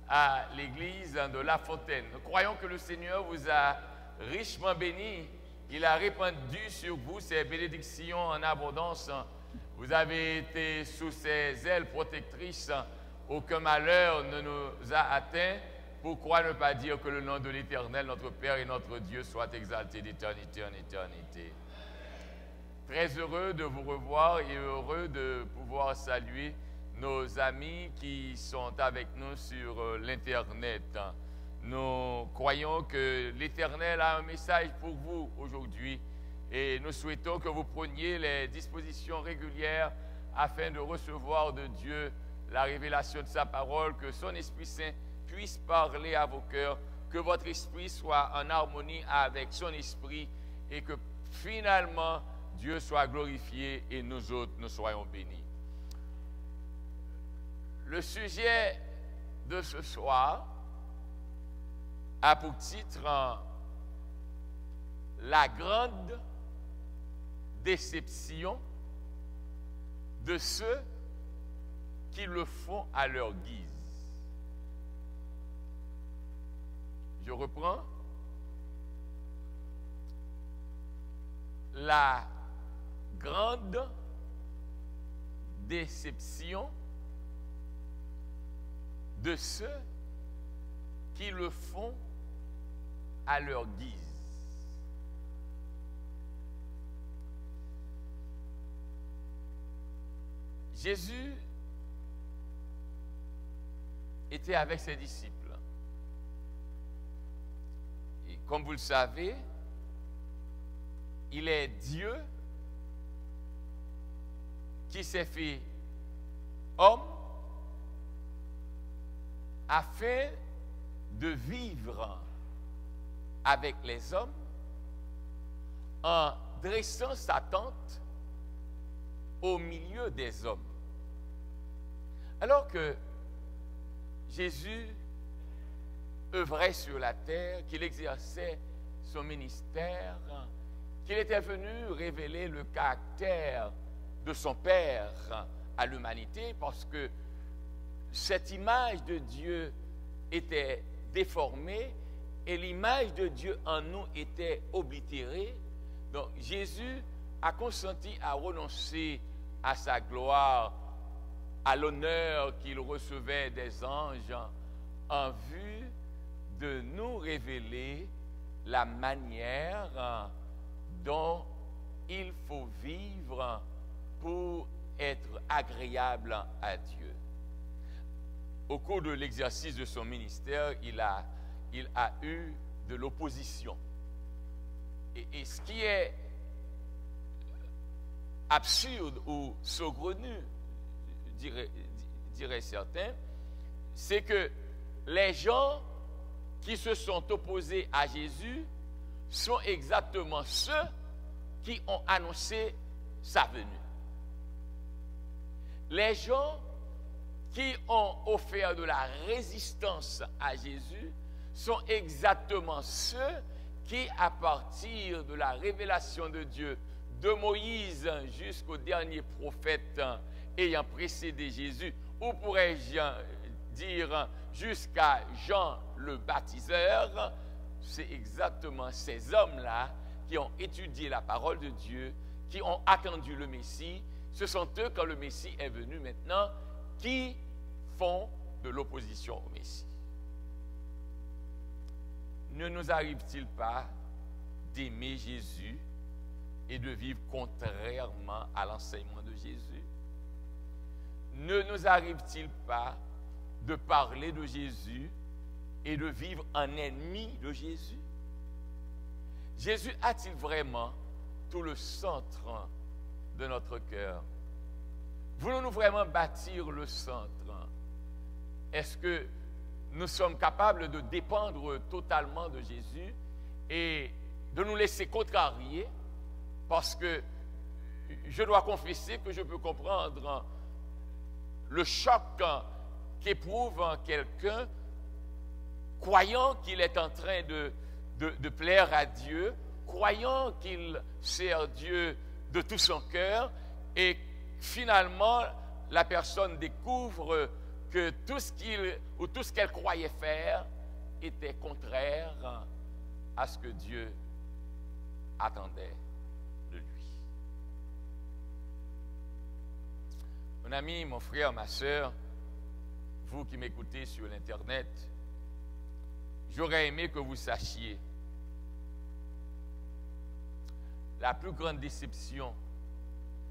à l'église de La Fontaine. Nous croyons que le Seigneur vous a richement béni. Il a répandu sur vous ses bénédictions en abondance. Vous avez été sous ses ailes protectrices. Aucun malheur ne nous a atteints. Pourquoi ne pas dire que le nom de l'Éternel, notre Père et notre Dieu, soit exalté d'éternité en éternité. Très heureux de vous revoir et heureux de pouvoir saluer nos amis qui sont avec nous sur l'Internet. Nous croyons que l'Éternel a un message pour vous aujourd'hui et nous souhaitons que vous preniez les dispositions régulières afin de recevoir de Dieu la révélation de sa parole, que son Esprit Saint puisse parler à vos cœurs, que votre esprit soit en harmonie avec son esprit et que finalement Dieu soit glorifié et nous autres nous soyons bénis. Le sujet de ce soir a pour titre la grande déception de ceux qui le font à leur guise. Je reprends. La grande déception de ceux qui le font à leur guise. Jésus était avec ses disciples. Et comme vous le savez, il est Dieu qui s'est fait homme afin de vivre avec les hommes en dressant sa tente au milieu des hommes. Alors que Jésus œuvrait sur la terre, qu'il exerçait son ministère, qu'il était venu révéler le caractère de son Père à l'humanité, parce que cette image de Dieu était déformée et l'image de Dieu en nous était oblitérée. Donc Jésus a consenti à renoncer à sa gloire, à l'honneur qu'il recevait des anges, en vue de nous révéler la manière dont il faut vivre pour être agréable à Dieu. Au cours de l'exercice de son ministère, il a eu de l'opposition. Et ce qui est absurde ou saugrenu, diraient certains, c'est que les gens qui se sont opposés à Jésus sont exactement ceux qui ont annoncé sa venue. Les gens qui ont offert de la résistance à Jésus sont exactement ceux qui, à partir de la révélation de Dieu, de Moïse jusqu'au dernier prophète ayant précédé Jésus, ou pourrais-je dire jusqu'à Jean le baptiseur, c'est exactement ces hommes-là qui ont étudié la parole de Dieu, qui ont attendu le Messie. Ce sont eux, quand le Messie est venu maintenant, qui font de l'opposition au Messie. Ne nous arrive-t-il pas d'aimer Jésus et de vivre contrairement à l'enseignement de Jésus? Ne nous arrive-t-il pas de parler de Jésus et de vivre en ennemi de Jésus? Jésus a-t-il vraiment tout le centre de notre cœur? Voulons-nous vraiment bâtir le centre? Est-ce que nous sommes capables de dépendre totalement de Jésus et de nous laisser contrarier? Parce que je dois confesser que je peux comprendre le choc qu'éprouve quelqu'un croyant qu'il est en train de plaire à Dieu, croyant qu'il sert Dieu de tout son cœur, et finalement la personne découvre que tout ce qu'elle croyait faire était contraire à ce que Dieu attendait de lui. Mon ami, mon frère, ma soeur, vous qui m'écoutez sur l'Internet, j'aurais aimé que vous sachiez la plus grande déception,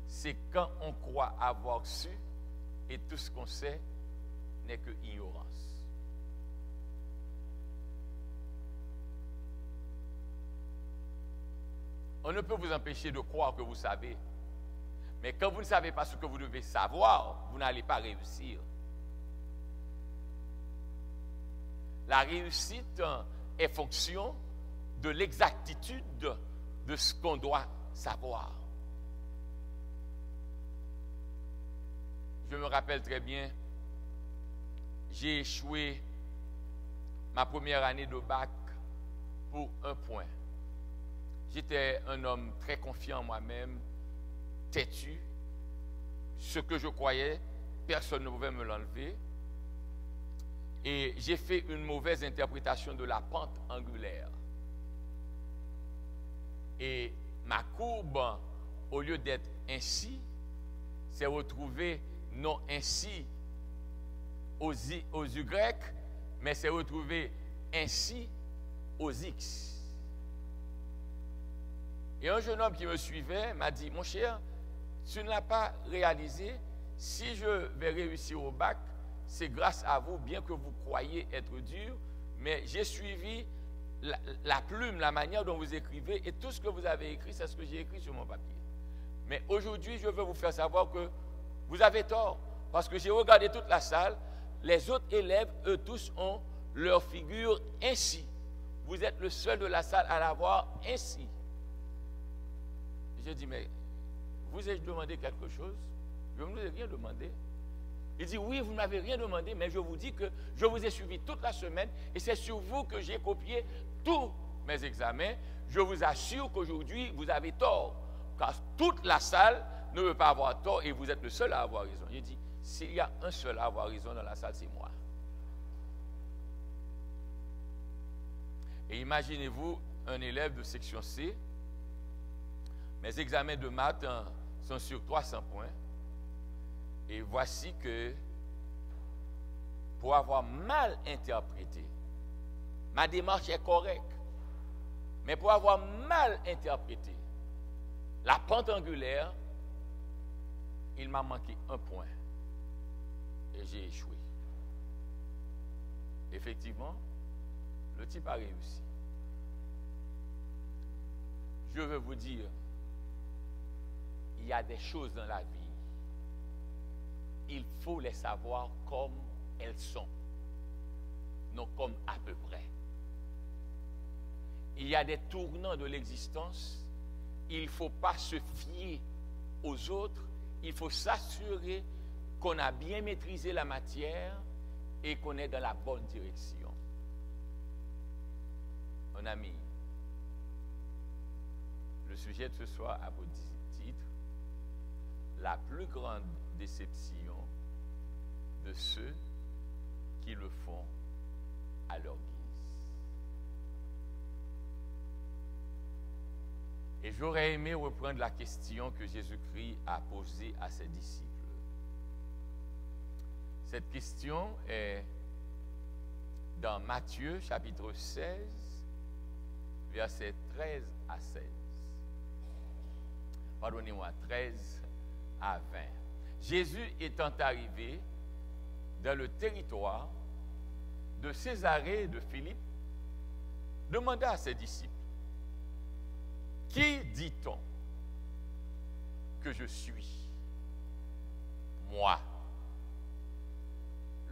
c'est quand on croit avoir su et tout ce qu'on sait n'est que ignorance. On ne peut vous empêcher de croire que vous savez, mais quand vous ne savez pas ce que vous devez savoir, vous n'allez pas réussir. La réussite est fonction de l'exactitude de ce qu'on doit savoir. Je me rappelle très bien, j'ai échoué ma première année de bac pour 1 point. J'étais un homme très confiant en moi-même, têtu. Ce que je croyais, personne ne pouvait me l'enlever. Et j'ai fait une mauvaise interprétation de la pente angulaire. Et ma courbe, au lieu d'être ainsi, s'est retrouvée non ainsi aux Y, mais s'est retrouvée ainsi aux X. Et un jeune homme qui me suivait m'a dit, mon cher, tu ne l'as pas réalisé, si je vais réussir au bac, c'est grâce à vous, bien que vous croyez être dur, mais j'ai suivi la plume, la manière dont vous écrivez, et tout ce que vous avez écrit, c'est ce que j'ai écrit sur mon papier. Mais aujourd'hui, je veux vous faire savoir que vous avez tort, parce que j'ai regardé toute la salle, les autres élèves, eux tous, ont leur figure ainsi. Vous êtes le seul de la salle à l'avoir ainsi. J'ai dit, mais vous ai-je demandé quelque chose? Je ne vous ai rien demandé. Il dit, oui, vous ne m'avez rien demandé, mais je vous dis que je vous ai suivi toute la semaine et c'est sur vous que j'ai copié tous mes examens. Je vous assure qu'aujourd'hui, vous avez tort, car toute la salle ne veut pas avoir tort et vous êtes le seul à avoir raison. J'ai dit, s'il y a un seul à avoir raison dans la salle, c'est moi. Et imaginez-vous un élève de section C. Mes examens de maths sont sur 300 points. Et voici que, pour avoir mal interprété, ma démarche est correcte, mais pour avoir mal interprété la pente angulaire, il m'a manqué 1 point. Et j'ai échoué. Effectivement, le type a réussi. Je veux vous dire, il y a des choses dans la vie, il faut les savoir comme elles sont, non comme à peu près. Il y a des tournants de l'existence, il ne faut pas se fier aux autres, il faut s'assurer qu'on a bien maîtrisé la matière et qu'on est dans la bonne direction. Mon ami, le sujet de ce soir a pour titre la plus grande déception de ceux qui le font à leur guise. Et j'aurais aimé reprendre la question que Jésus-Christ a posée à ses disciples. Cette question est dans Matthieu chapitre 16, versets 13 à 16. Pardonnez-moi, 13 à 20. Jésus étant arrivé dans le territoire de Césarée et de Philippe, demanda à ses disciples, « Qui dit-on que je suis, moi,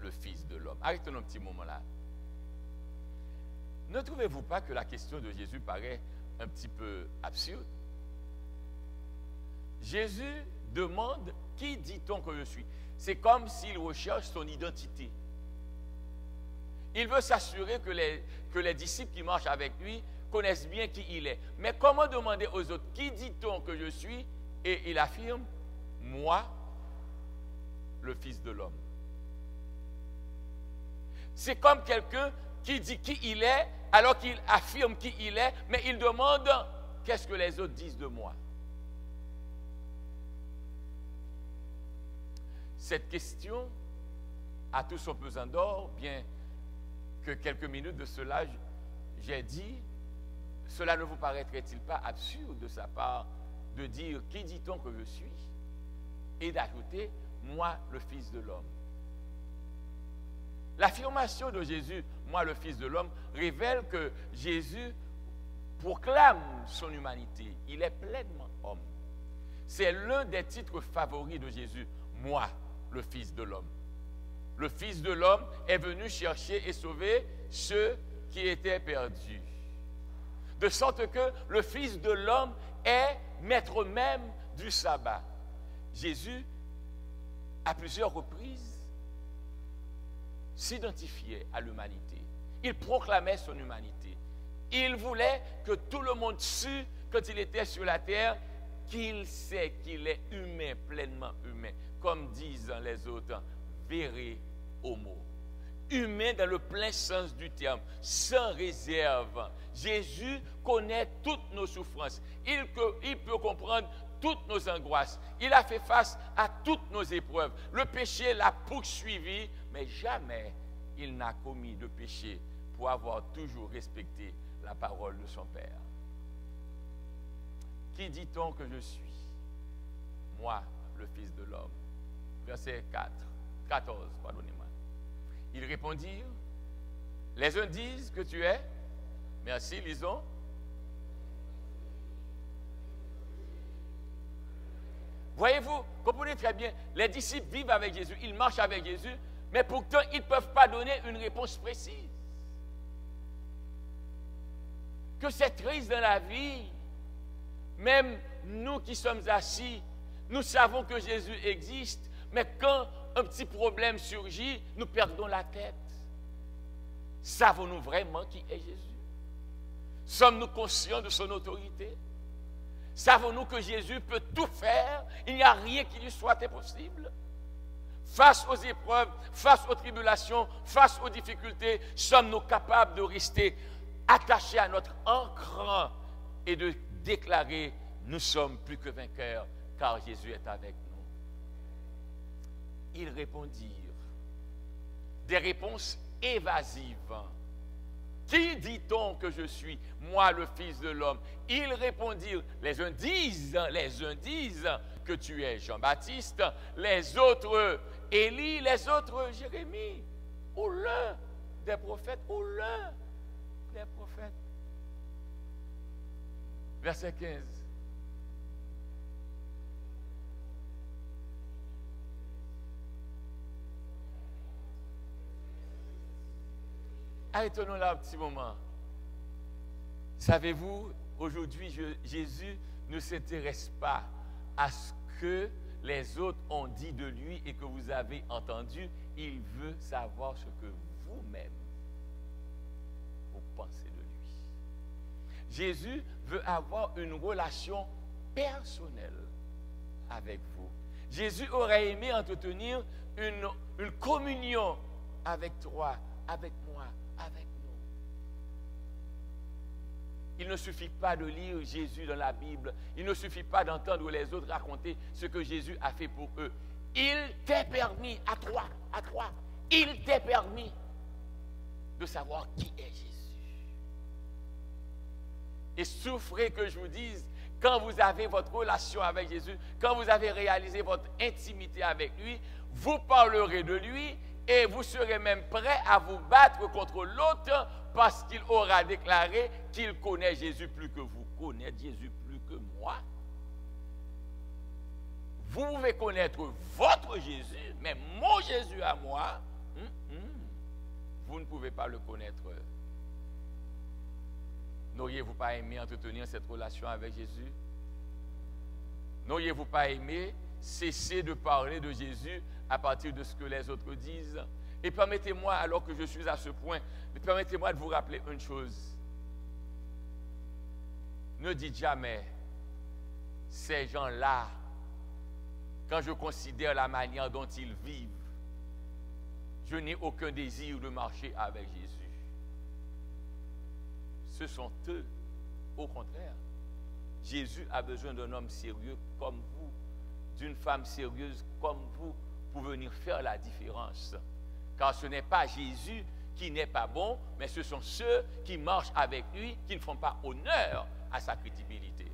le Fils de l'homme ?» Arrêtons un petit moment là. Ne trouvez-vous pas que la question de Jésus paraît un petit peu absurde? Jésus demande, qui dit-on que je suis? C'est comme s'il recherche son identité. Il veut s'assurer que les disciples qui marchent avec lui connaissent bien qui il est. Mais comment demander aux autres, qui dit-on que je suis? Et il affirme, moi, le Fils de l'homme. C'est comme quelqu'un qui dit qui il est, alors qu'il affirme qui il est, mais il demande qu'est-ce que les autres disent de moi. Cette question a tout son pesant d'or, bien que quelques minutes de cela, j'ai dit, cela ne vous paraîtrait-il pas absurde de sa part de dire qui dit-on que je suis et d'ajouter moi le Fils de l'homme. L'affirmation de Jésus, moi le Fils de l'homme, révèle que Jésus proclame son humanité. Il est pleinement homme. C'est l'un des titres favoris de Jésus, moi le Fils de l'homme. Le Fils de l'homme est venu chercher et sauver ceux qui étaient perdus. De sorte que le Fils de l'homme est maître même du sabbat. Jésus, à plusieurs reprises, s'identifiait à l'humanité. Il proclamait son humanité. Il voulait que tout le monde sût, quand il était sur la terre, qu'il sait qu'il est humain, pleinement humain. Comme disent les autres, vere homo. Humain dans le plein sens du terme, sans réserve. Jésus connaît toutes nos souffrances. Il peut comprendre toutes nos angoisses. Il a fait face à toutes nos épreuves. Le péché l'a poursuivi, mais jamais il n'a commis de péché pour avoir toujours respecté la parole de son Père. Qui dit-on que je suis? Moi, le Fils de l'homme. Verset 14, pardonnez-moi. Ils répondirent, les uns disent que tu es, merci, lisons. Voyez-vous, comprenez très bien, les disciples vivent avec Jésus, ils marchent avec Jésus, mais pourtant ils ne peuvent pas donner une réponse précise. Que c'est triste dans la vie, même nous qui sommes assis, nous savons que Jésus existe, mais quand un petit problème surgit, nous perdons la tête. Savons-nous vraiment qui est Jésus? Sommes-nous conscients de son autorité? Savons-nous que Jésus peut tout faire? Il n'y a rien qui lui soit impossible. Face aux épreuves, face aux tribulations, face aux difficultés, sommes-nous capables de rester attachés à notre ancre et de déclarer « Nous sommes plus que vainqueurs, car Jésus est avec nous. » Ils répondirent des réponses évasives. Qui dit-on que je suis, moi le Fils de l'homme? Ils répondirent, les uns disent que tu es Jean-Baptiste, les autres Élie, les autres Jérémie, ou l'un des prophètes, Verset 15. Arrêtons-nous là un petit moment. Savez-vous, aujourd'hui, Jésus ne s'intéresse pas à ce que les autres ont dit de lui et que vous avez entendu. Il veut savoir ce que vous-même vous pensez de lui. Jésus veut avoir une relation personnelle avec vous. Jésus aurait aimé entretenir une communion avec toi, avec moi, avec nous. Il ne suffit pas de lire Jésus dans la Bible. Il ne suffit pas d'entendre les autres raconter ce que Jésus a fait pour eux. Il t'est permis, à toi, il t'est permis de savoir qui est Jésus. Et souffrez que je vous dise, quand vous avez votre relation avec Jésus, quand vous avez réalisé votre intimité avec lui, vous parlerez de lui et vous serez même prêt à vous battre contre l'autre parce qu'il aura déclaré qu'il connaît Jésus plus que vous. Connaître Jésus plus que moi. Vous pouvez connaître votre Jésus, mais mon Jésus à moi, vous ne pouvez pas le connaître. N'auriez-vous pas aimé entretenir cette relation avec Jésus? N'auriez-vous pas aimé cesser de parler de Jésus à partir de ce que les autres disent? Et permettez-moi, alors que je suis à ce point, permettez-moi de vous rappeler une chose. Ne dites jamais, ces gens-là, quand je considère la manière dont ils vivent, je n'ai aucun désir de marcher avec Jésus. Ce sont eux, au contraire. Jésus a besoin d'un homme sérieux comme vous, d'une femme sérieuse comme vous, pour venir faire la différence. Car ce n'est pas Jésus qui n'est pas bon, mais ce sont ceux qui marchent avec lui, qui ne font pas honneur à sa crédibilité.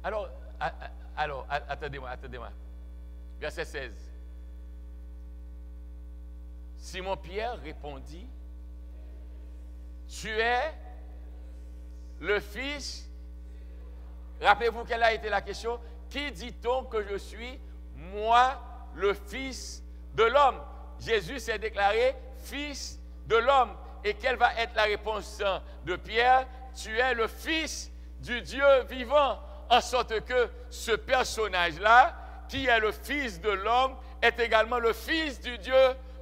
Alors, attendez-moi. Verset 16. Simon-Pierre répondit, tu es le fils. Rappelez-vous quelle a été la question? Qui dit-on que je suis, moi, le fils de l'homme? Jésus s'est déclaré fils de l'homme. Et quelle va être la réponse de Pierre? Tu es le fils du Dieu vivant. En sorte que ce personnage-là, qui est le fils de l'homme, est également le fils du Dieu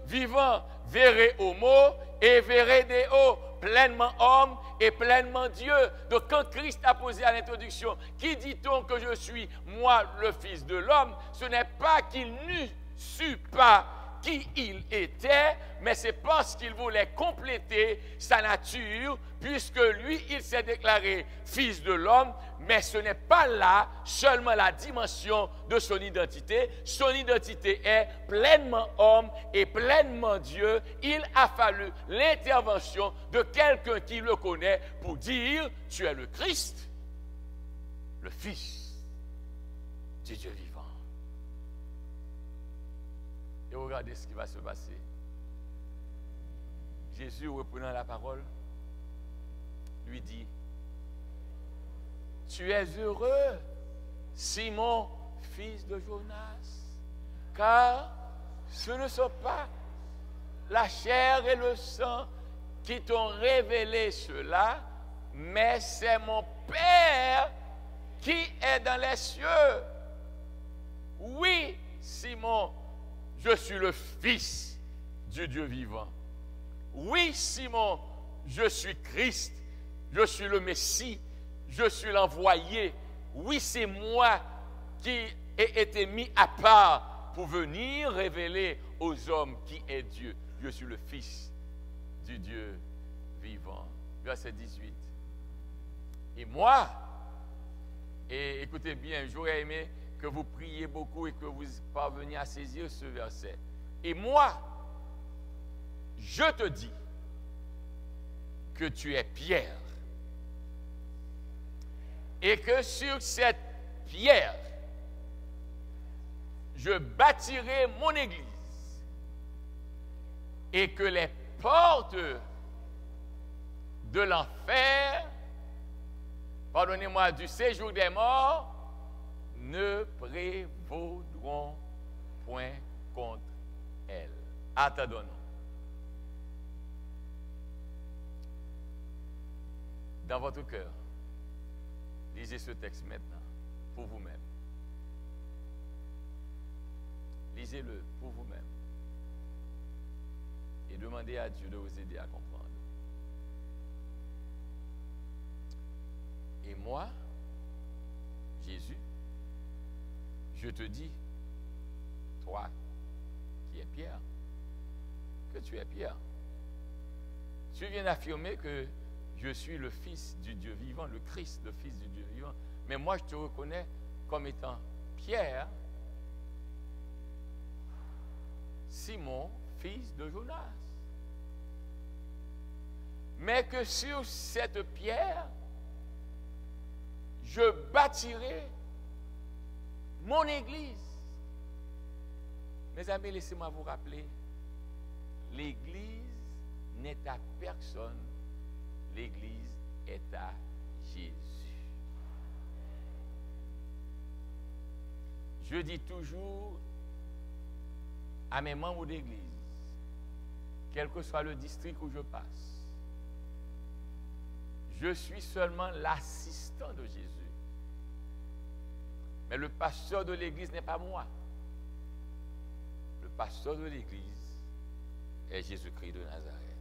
vivant. Vere homo et vere deo, pleinement homme et pleinement Dieu. Donc quand Christ a posé à l'introduction, qui dit-on que je suis, moi, le fils de l'homme, ce n'est pas qu'il n'eût su pas qui il était, mais c'est parce qu'il voulait compléter sa nature, puisque lui, il s'est déclaré fils de l'homme, mais ce n'est pas là seulement la dimension de son identité. Son identité est pleinement homme et pleinement Dieu. Il a fallu l'intervention de quelqu'un qui le connaît pour dire, tu es le Christ, le Fils du Dieu vivant. Et regardez ce qui va se passer. Jésus, reprenant la parole, lui dit, tu es heureux, Simon, fils de Jonas, car ce ne sont pas la chair et le sang qui t'ont révélé cela, mais c'est mon Père qui est dans les cieux. Oui, Simon, je suis le Fils du Dieu vivant. Oui, Simon, je suis Christ, je suis le Messie, je suis l'envoyé. Oui, c'est moi qui ai été mis à part pour venir révéler aux hommes qui est Dieu. Je suis le Fils du Dieu vivant. Verset 18. Et moi, et écoutez bien, j'aurais aimé que vous priez beaucoup et que vous parveniez à saisir ce verset. Et moi, je te dis que tu es Pierre. Et que sur cette pierre, je bâtirai mon église. Et que les portes de l'enfer, pardonnez-moi, du séjour des morts, ne prévaudront point contre elle. Attendons-nous. Dans votre cœur, lisez ce texte maintenant, pour vous-même. Lisez-le pour vous-même. Et demandez à Dieu de vous aider à comprendre. Et moi, Jésus, je te dis, toi qui es Pierre, que tu es Pierre. Tu viens d'affirmer que je suis le Fils du Dieu vivant, le Christ, le Fils du Dieu vivant. Mais moi, je te reconnais comme étant Pierre, Simon, fils de Jonas. Mais que sur cette pierre, je bâtirai mon église. Mes amis, laissez-moi vous rappeler, l'église n'est à personne, l'église est à Jésus. Je dis toujours à mes membres d'église, quel que soit le district où je passe, je suis seulement l'assistant de Jésus. Mais le pasteur de l'église n'est pas moi. Le pasteur de l'église est Jésus-Christ de Nazareth.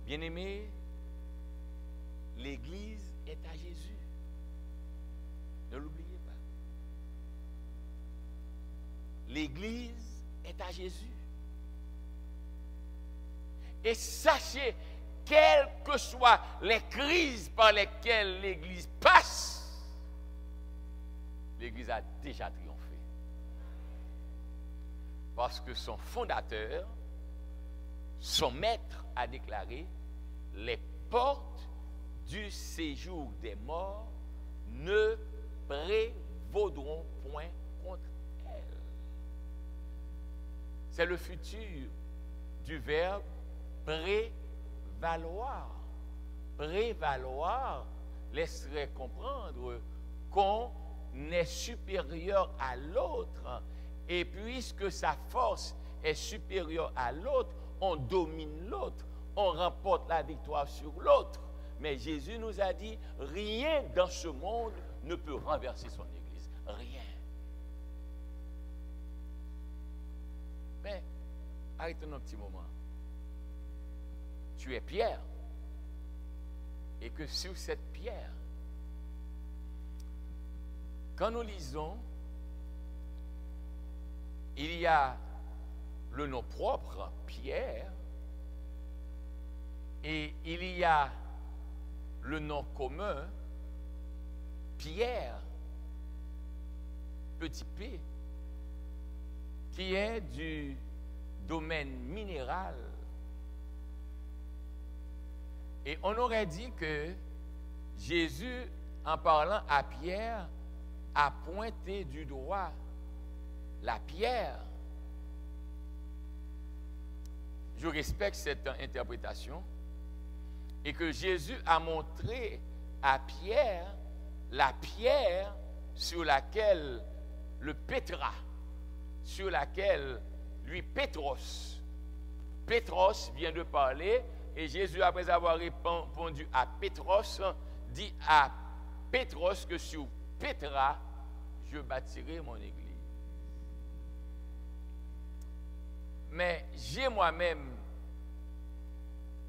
Bien-aimés, l'église est à Jésus. Ne l'oubliez pas. l'Église est à Jésus. Et sachez, quelles que soient les crises par lesquelles l'Église passe, l'Église a déjà triomphé. Parce que son fondateur, son maître a déclaré, les portes du séjour des morts ne prévaudront point contre elle. C'est le futur du verbe prévaloir. Prévaloir laisserait comprendre qu'on est supérieur à l'autre. Et puisque sa force est supérieure à l'autre, on domine l'autre, on remporte la victoire sur l'autre. Mais Jésus nous a dit, rien dans ce monde ne peut renverser son Église. Rien. Mais, arrêtons un petit moment. Tu es Pierre. Et que sur cette pierre, quand nous lisons, il y a le nom propre, Pierre, et il y a le nom commun, Pierre, petit p, qui est du domaine minéral. Et on aurait dit que Jésus, en parlant à Pierre, a pointé du doigt la pierre. Je respecte cette interprétation et que Jésus a montré à Pierre la pierre sur laquelle le Pétra, sur laquelle lui Pétros vient de parler, et Jésus, après avoir répondu à Pétros, dit à Pétros que sur Pétra, je bâtirai mon église. Mais j'ai moi-même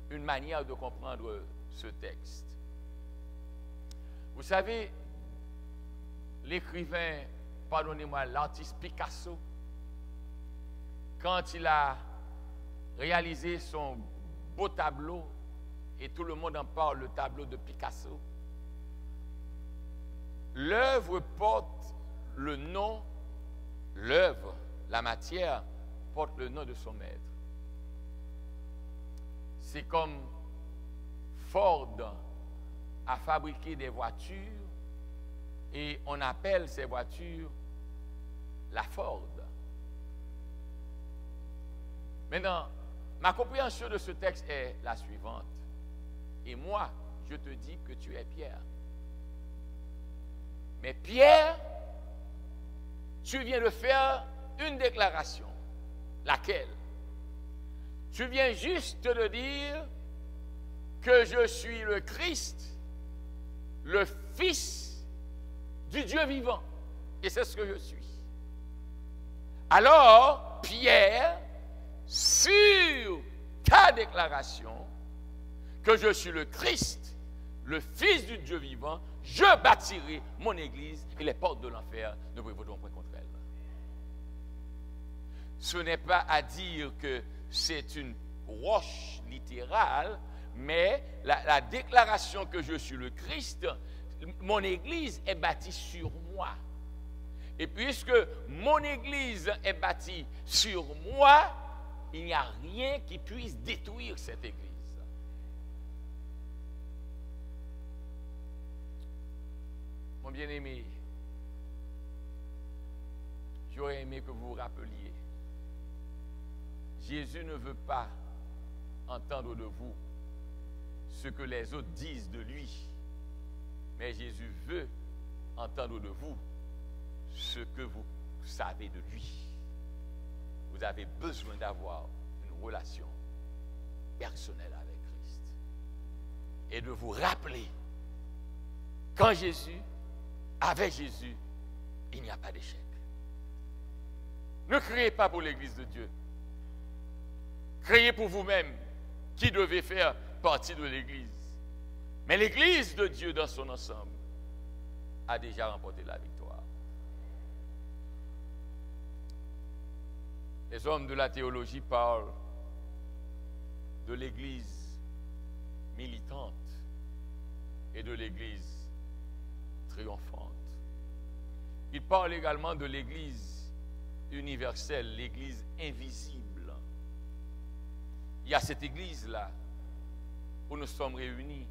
une manière de comprendre ce texte. Vous savez, l'écrivain, pardonnez-moi, l'artiste Picasso, quand il a réalisé son beau tableau, et tout le monde en parle, le tableau de Picasso, l'œuvre porte le nom, l'œuvre, la matière, porte le nom de son maître. C'est comme Ford a fabriqué des voitures et on appelle ces voitures la Ford. Maintenant, ma compréhension de ce texte est la suivante. Et moi, je te dis que tu es Pierre. Mais Pierre, tu viens de faire une déclaration. Laquelle? Tu viens juste de dire que je suis le Christ, le Fils du Dieu vivant. Et c'est ce que je suis. Alors, Pierre, sur ta déclaration que je suis le Christ, le Fils du Dieu vivant, je bâtirai mon église et les portes de l'enfer ne prévaudront point contre elle. Ce n'est pas à dire que c'est une roche littérale, mais la déclaration que je suis le Christ, mon église est bâtie sur moi. Et puisque mon église est bâtie sur moi, il n'y a rien qui puisse détruire cette église. Mon bien-aimé, j'aurais aimé que vous vous rappeliez. Jésus ne veut pas entendre de vous ce que les autres disent de lui, mais Jésus veut entendre de vous ce que vous savez de lui. Vous avez besoin d'avoir une relation personnelle avec Christ et de vous rappeler qu'en Jésus, avec Jésus, il n'y a pas d'échec. Ne criez pas pour l'Église de Dieu. Créez pour vous-même qui devez faire partie de l'Église. Mais l'Église de Dieu dans son ensemble a déjà remporté la victoire. Les hommes de la théologie parlent de l'Église militante et de l'Église triomphante. Ils parlent également de l'Église universelle, l'Église invisible. Il y a cette Église-là où nous sommes réunis.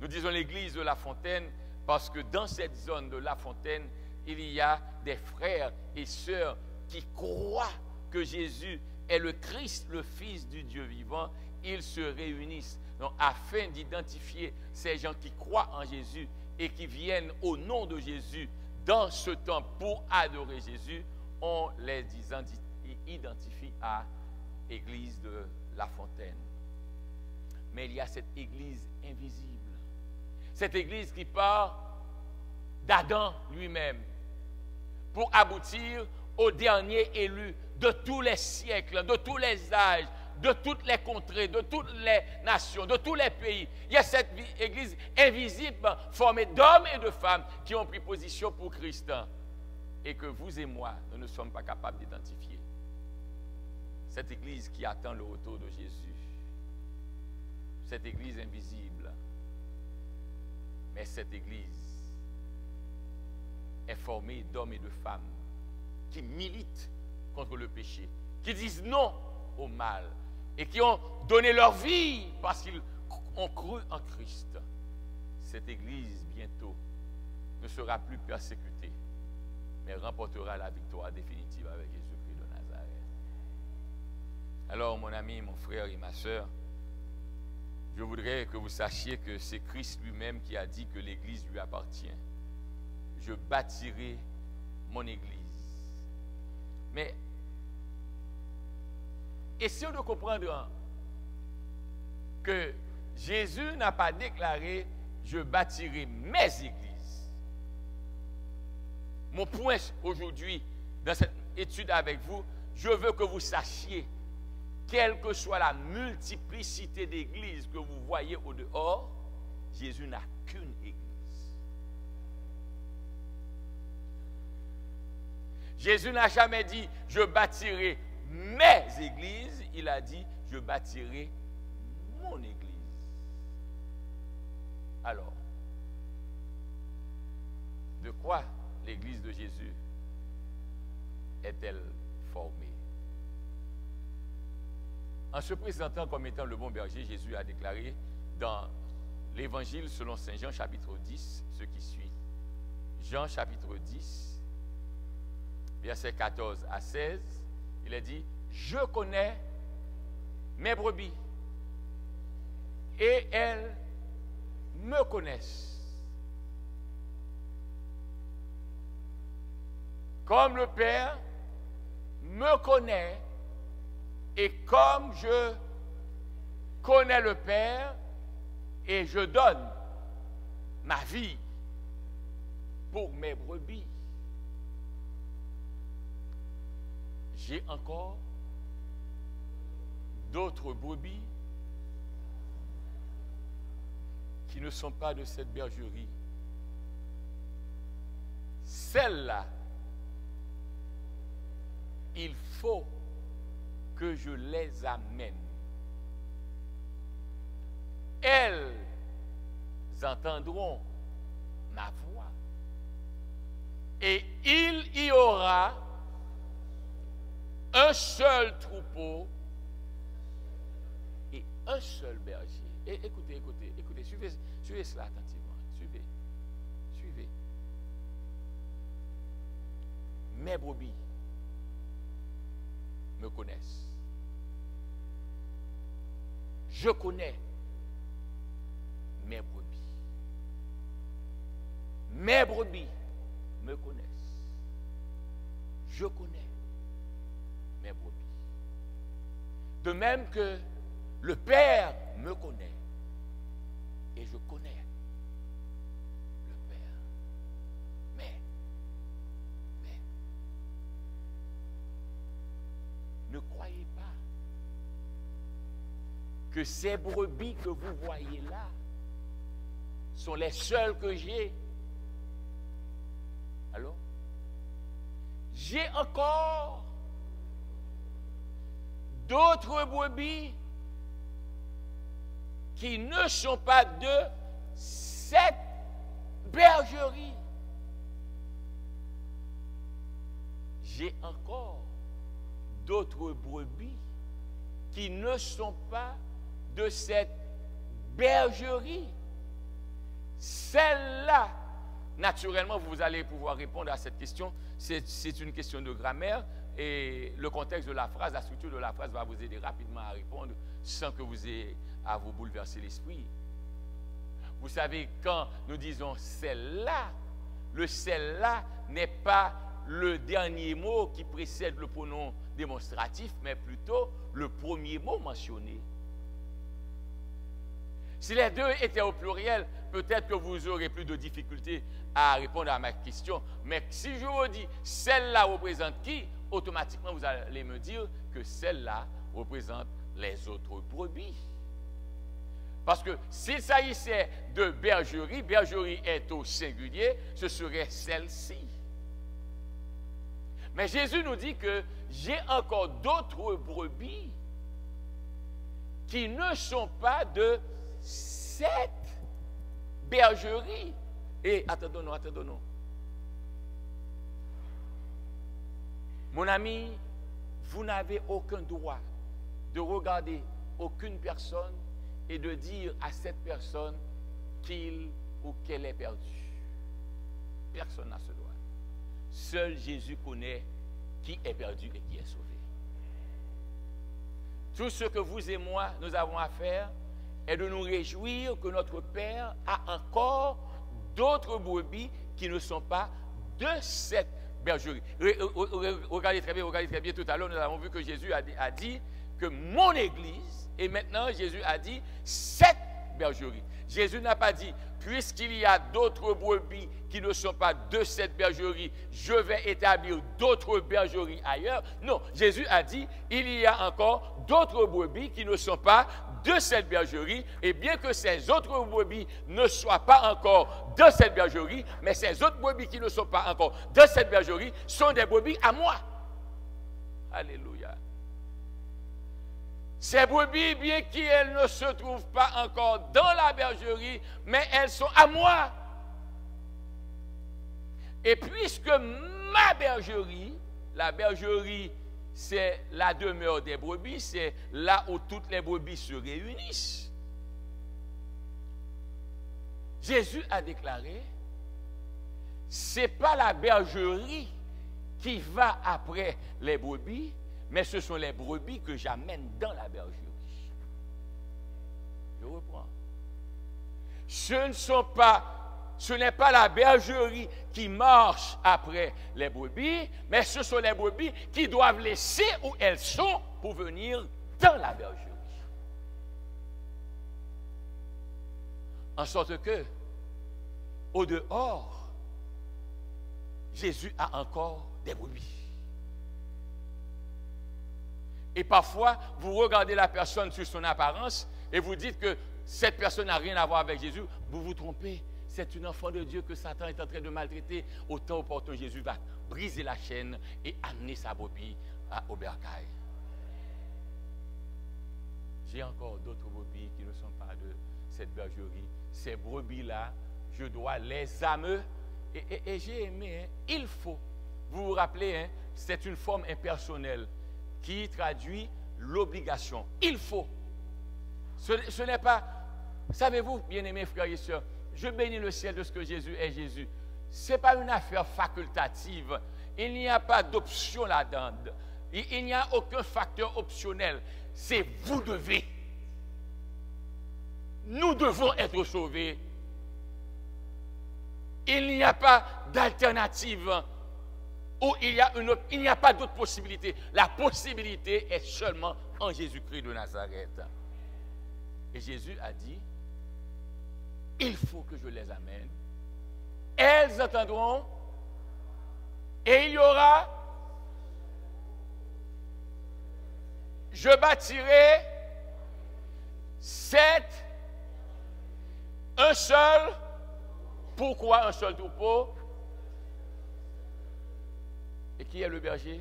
Nous disons l'Église de La Fontaine parce que dans cette zone de La Fontaine, il y a des frères et sœurs qui croient que Jésus est le Christ, le Fils du Dieu vivant. Ils se réunissent donc, afin d'identifier ces gens qui croient en Jésus et qui viennent au nom de Jésus dans ce temps pour adorer Jésus. On les identifie à Église de La Fontaine. Mais il y a cette Église invisible. Cette Église qui part d'Adam lui-même pour aboutir au dernier élu de tous les siècles, de tous les âges, de toutes les contrées, de toutes les nations, de tous les pays. Il y a cette Église invisible formée d'hommes et de femmes qui ont pris position pour Christ et que vous et moi, nous ne sommes pas capables d'identifier. Cette Église qui attend le retour de Jésus. Cette Église invisible. Mais cette Église est formée d'hommes et de femmes qui militent contre le péché, qui disent non au mal et qui ont donné leur vie parce qu'ils ont cru en Christ. Cette Église, bientôt, ne sera plus persécutée, mais remportera la victoire définitive avec Jésus-Christ de Nazareth. Alors, mon ami, mon frère et ma soeur, je voudrais que vous sachiez que c'est Christ lui-même qui a dit que l'Église lui appartient. Je bâtirai mon Église. Mais essayons de comprendre que Jésus n'a pas déclaré « je bâtirai mes églises ». Mon point aujourd'hui, dans cette étude avec vous, je veux que vous sachiez, quelle que soit la multiplicité d'églises que vous voyez au dehors, Jésus n'a qu'une église. Jésus n'a jamais dit « je bâtirai mes églises », il a dit « je bâtirai mon église ». Alors, de quoi l'église de Jésus est-elle formée? En se présentant comme étant le bon berger, Jésus a déclaré dans l'Évangile selon Saint Jean chapitre 10, ce qui suit. Jean chapitre 10, versets 14 à 16, il a dit « Je connais mes brebis et elles me connaissent. Comme le Père me connaît et comme je connais le Père et je donne ma vie pour mes brebis. J'ai encore d'autres brebis qui ne sont pas de cette bergerie. Celles-là, il faut que je les amène. Elles entendront ma voix. Et il y aura un seul troupeau et un seul berger. Et écoutez, suivez cela attentivement. Suivez. Mes brebis me connaissent. Je connais mes brebis. Mes brebis me connaissent. Je connais mes brebis. De même que le Père me connaît et je connais le Père. Mais, ne croyez pas que ces brebis que vous voyez là sont les seules que j'ai. Alors, j'ai encore d'autres brebis qui ne sont pas de cette bergerie. J'ai encore d'autres brebis qui ne sont pas de cette bergerie. Celle-là, naturellement, vous allez pouvoir répondre à cette question. C'est une question de grammaire et le contexte de la phrase, la structure de la phrase va vous aider rapidement à répondre sans que vous ayez à vous bouleverser l'esprit. Vous savez, quand nous disons celle-là, le celle-là n'est pas le dernier mot qui précède le pronom démonstratif, mais plutôt le premier mot mentionné. Si les deux étaient au pluriel, peut-être que vous aurez plus de difficultés à répondre à ma question. Mais si je vous dis celle-là représente qui, automatiquement vous allez me dire que celle-là représente les autres brebis. Parce que s'il s'agissait de bergerie, bergerie est au singulier, ce serait celle-ci. Mais Jésus nous dit que j'ai encore d'autres brebis qui ne sont pas de cette bergerie. Et attendons. Mon ami, vous n'avez aucun droit de regarder aucune personne et de dire à cette personne qu'il ou qu'elle est perdue. Personne n'a ce droit. Seul Jésus connaît qui est perdu et qui est sauvé. Tout ce que vous et moi, nous avons à faire est de nous réjouir que notre Père a encore d'autres brebis qui ne sont pas de cette bergerie. Regardez très bien, tout à l'heure, nous avons vu que Jésus a dit que mon Église, et maintenant Jésus a dit cette bergerie. Jésus n'a pas dit, puisqu'il y a d'autres brebis qui ne sont pas de cette bergerie, je vais établir d'autres bergeries ailleurs. Non, Jésus a dit, il y a encore d'autres brebis qui ne sont pas de cette bergerie, et bien que ces autres brebis ne soient pas encore de cette bergerie, mais ces autres brebis qui ne sont pas encore de cette bergerie sont des brebis à moi. Alléluia. Ces brebis, bien qu'elles ne se trouvent pas encore dans la bergerie, mais elles sont à moi. Et puisque ma bergerie, la bergerie, c'est la demeure des brebis, c'est là où toutes les brebis se réunissent. Jésus a déclaré, ce n'est pas la bergerie qui va après les brebis, mais ce sont les brebis que j'amène dans la bergerie. Je reprends. Ce n'est pas la bergerie qui marche après les brebis, mais ce sont les brebis qui doivent laisser où elles sont pour venir dans la bergerie. En sorte que, au dehors, Jésus a encore des brebis. Et parfois, vous regardez la personne sur son apparence et vous dites que cette personne n'a rien à voir avec Jésus. Vous vous trompez. C'est une enfant de Dieu que Satan est en train de maltraiter. Au temps opportun, Jésus va briser la chaîne et amener sa brebis au bercail. J'ai encore d'autres brebis qui ne sont pas de cette bergerie. Ces brebis-là, je dois les amener. Et j'ai aimé, il faut. Vous vous rappelez, c'est une forme impersonnelle qui traduit l'obligation. Il faut. Ce n'est pas, savez-vous, bien-aimés frères et sœurs, je bénis le ciel de ce que Jésus est Jésus. Ce n'est pas une affaire facultative. Il n'y a pas d'option là-dedans. Il n'y a aucun facteur optionnel. C'est vous devez. Nous devons être sauvés. Il n'y a pas d'alternative. Ou il n'y a pas d'autre possibilité. La possibilité est seulement en Jésus-Christ de Nazareth. Et Jésus a dit, il faut que je les amène. Elles entendront. Et il y aura. Je bâtirai un seul. Pourquoi un seul troupeau? Et qui est le berger?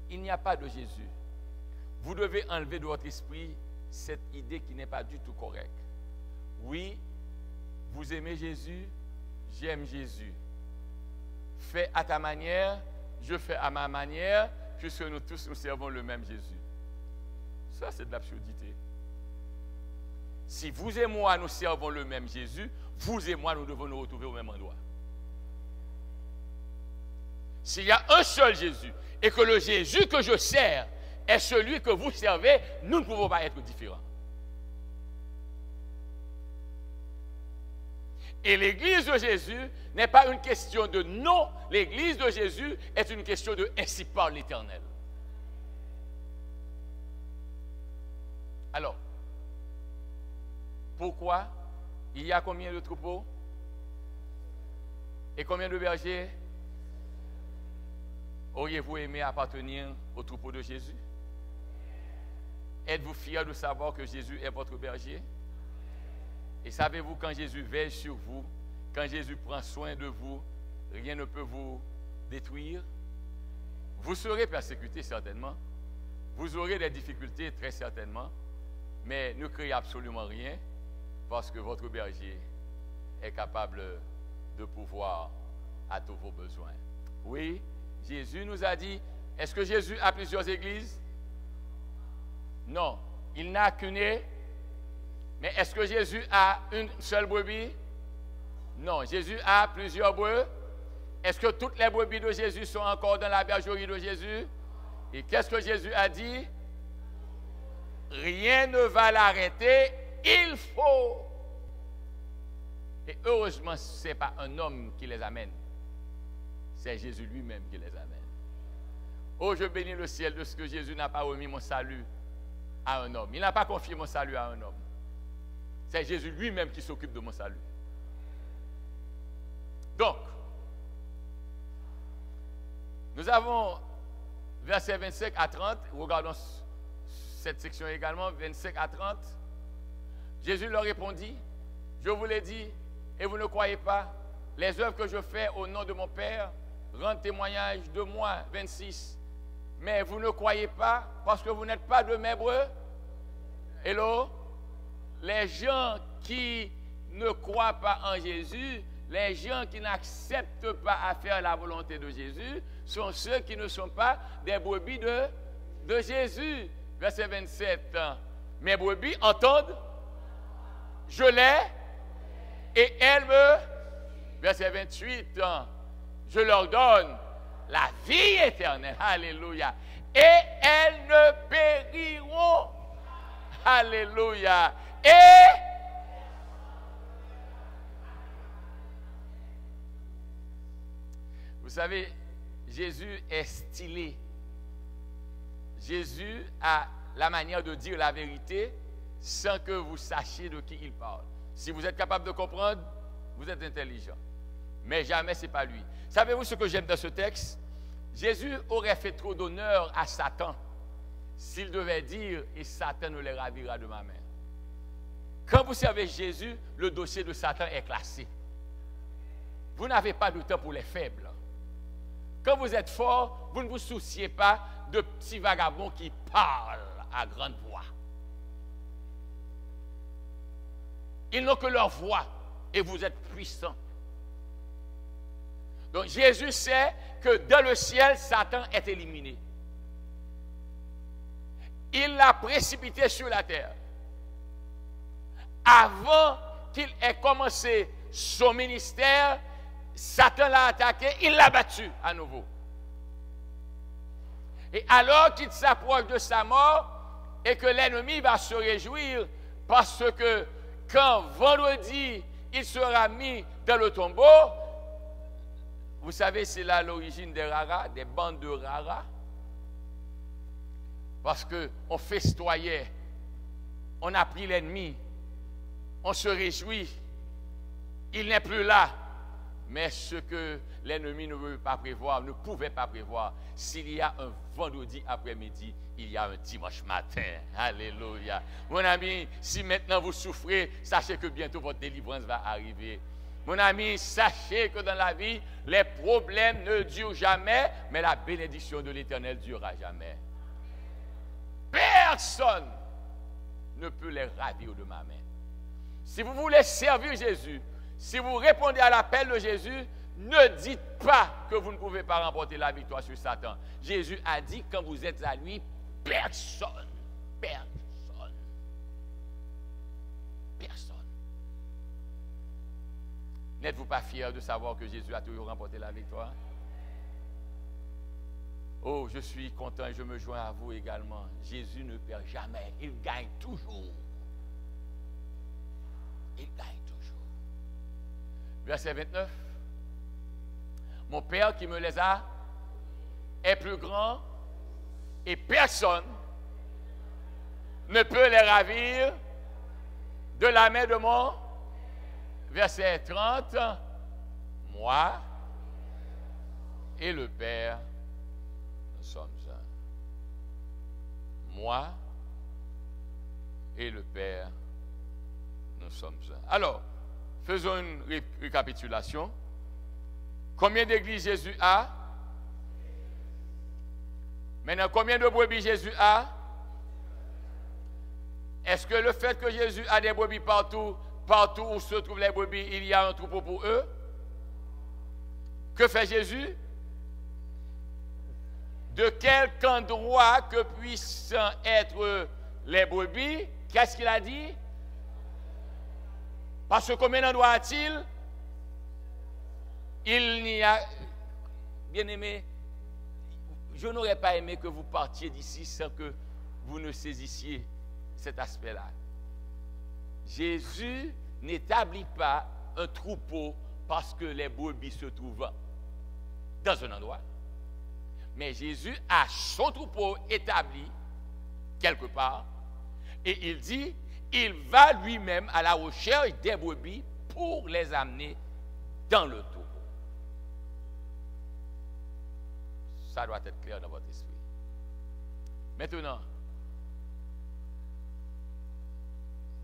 Il n'y a pas de Jésus vous devez enlever de votre esprit cette idée qui n'est pas du tout correcte. Oui, vous aimez Jésus, j'aime Jésus. Fais à ta manière, je fais à ma manière, puisque nous tous nous servons le même Jésus. Ça, c'est de l'absurdité. Si vous et moi, nous servons le même Jésus, vous et moi, nous devons nous retrouver au même endroit. S'il y a un seul Jésus, et que le Jésus que je sers est celui que vous servez, nous ne pouvons pas être différents. Et l'église de Jésus n'est pas une question de non, l'église de Jésus est une question de ainsi parle l'Éternel. Alors, pourquoi il y a combien de troupeaux et combien de bergers? Auriez-vous aimé appartenir au troupeau de Jésus? Êtes-vous fiers de savoir que Jésus est votre berger? Et savez-vous, quand Jésus veille sur vous, quand Jésus prend soin de vous, rien ne peut vous détruire? Vous serez persécutés certainement, vous aurez des difficultés très certainement, mais ne craignez absolument rien parce que votre berger est capable de pourvoir à tous vos besoins. Oui, Jésus nous a dit, est-ce que Jésus a plusieurs églises? Non, il n'a qu'une. Mais est-ce que Jésus a une seule brebis? Non, Jésus a plusieurs brebis. Est-ce que toutes les brebis de Jésus sont encore dans la bergerie de Jésus? Et qu'est-ce que Jésus a dit? Rien ne va l'arrêter, il faut. Et heureusement, ce n'est pas un homme qui les amène. C'est Jésus lui-même qui les amène. Oh, je bénis le ciel de ce que Jésus n'a pas remis mon salut à un homme. Il n'a pas confié mon salut à un homme. C'est Jésus lui-même qui s'occupe de mon salut. Donc, nous avons versets 25 à 30. Regardons cette section également, 25 à 30. Jésus leur répondit, je vous l'ai dit, et vous ne croyez pas, les œuvres que je fais au nom de mon Père rendent témoignage de moi. 26. Mais vous ne croyez pas parce que vous n'êtes pas de mes brebis. Hello? Les gens qui ne croient pas en Jésus, les gens qui n'acceptent pas à faire la volonté de Jésus, sont ceux qui ne sont pas des brebis de Jésus. Verset 27. Mes brebis entendent, je les, et elles me. Verset 28. Je leur donne la vie éternelle. Alléluia. Et elles ne périront. Alléluia. Et vous savez, Jésus est stylé. Jésus a la manière de dire la vérité sans que vous sachiez de qui il parle. Si vous êtes capable de comprendre, vous êtes intelligent. Mais jamais ce n'est pas lui. Savez-vous ce que j'aime dans ce texte? Jésus aurait fait trop d'honneur à Satan s'il devait dire « et Satan ne les ravira de ma main ». Quand vous servez Jésus, le dossier de Satan est classé. Vous n'avez pas de temps pour les faibles. Quand vous êtes fort, vous ne vous souciez pas de petits vagabonds qui parlent à grande voix. Ils n'ont que leur voix et vous êtes puissants. Donc Jésus sait que dans le ciel, Satan est éliminé. Il l'a précipité sur la terre. Avant qu'il ait commencé son ministère, Satan l'a attaqué, il l'a battu à nouveau. Et alors qu'il s'approche de sa mort et que l'ennemi va se réjouir parce que quand vendredi il sera mis dans le tombeau, vous savez, c'est là l'origine des raras, des bandes de raras. Parce qu'on festoyait, on a pris l'ennemi, on se réjouit, il n'est plus là. Mais ce que l'ennemi ne veut pas prévoir, ne pouvait pas prévoir, s'il y a un vendredi après-midi, il y a un dimanche matin. Alléluia. Mon ami, si maintenant vous souffrez, sachez que bientôt votre délivrance va arriver. Mon ami, sachez que dans la vie, les problèmes ne durent jamais, mais la bénédiction de l'Éternel durera jamais. personne ne peut les ravir de ma main. Si vous voulez servir Jésus, si vous répondez à l'appel de Jésus, ne dites pas que vous ne pouvez pas remporter la victoire sur Satan. Jésus a dit, quand vous êtes à lui, personne. N'êtes-vous pas fiers de savoir que Jésus a toujours remporté la victoire? Oh, je suis content et je me joins à vous également. Jésus ne perd jamais, il gagne toujours. Il gagne toujours. Verset 29. Mon Père qui me les a est plus grand et personne ne peut les ravir de la main de mon. Verset 30. Moi et le Père, nous sommes un. Moi et le Père, nous sommes un. Alors, faisons une récapitulation. Combien d'églises Jésus a? Maintenant, combien de brebis Jésus a? Est-ce que le fait que Jésus a des brebis partout où se trouvent les brebis, il y a un troupeau pour eux? Que fait Jésus? De quelque endroit que puissent être les brebis, qu'est-ce qu'il a dit? Parce que combien d'endroits a-t-il? Il n'y a... Bien-aimés, je n'aurais pas aimé que vous partiez d'ici sans que vous ne saisissiez cet aspect-là. Jésus n'établit pas un troupeau parce que les brebis se trouvent dans un endroit. Mais Jésus a son troupeau établi quelque part et il dit, il va lui-même à la recherche des brebis pour les amener dans le troupeau. Ça doit être clair dans votre esprit. Maintenant,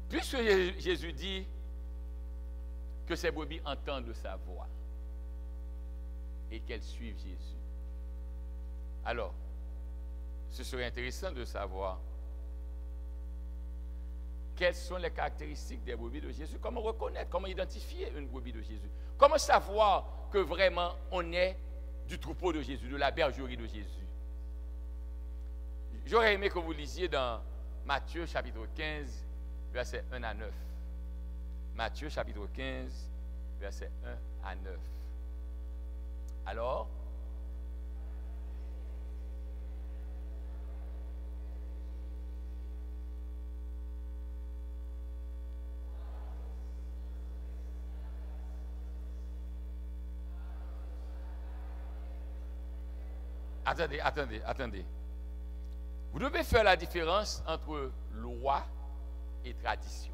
puisque Jésus dit que ces brebis entendent sa voix et qu'elles suivent Jésus, alors, ce serait intéressant de savoir quelles sont les caractéristiques des brebis de Jésus, comment reconnaître, comment identifier une brebis de Jésus, comment savoir que vraiment on est du troupeau de Jésus, de la bergerie de Jésus. J'aurais aimé que vous lisiez dans Matthieu chapitre 15, versets 1 à 9. Matthieu chapitre 15, versets 1 à 9. Alors, attendez. Vous devez faire la différence entre loi et tradition.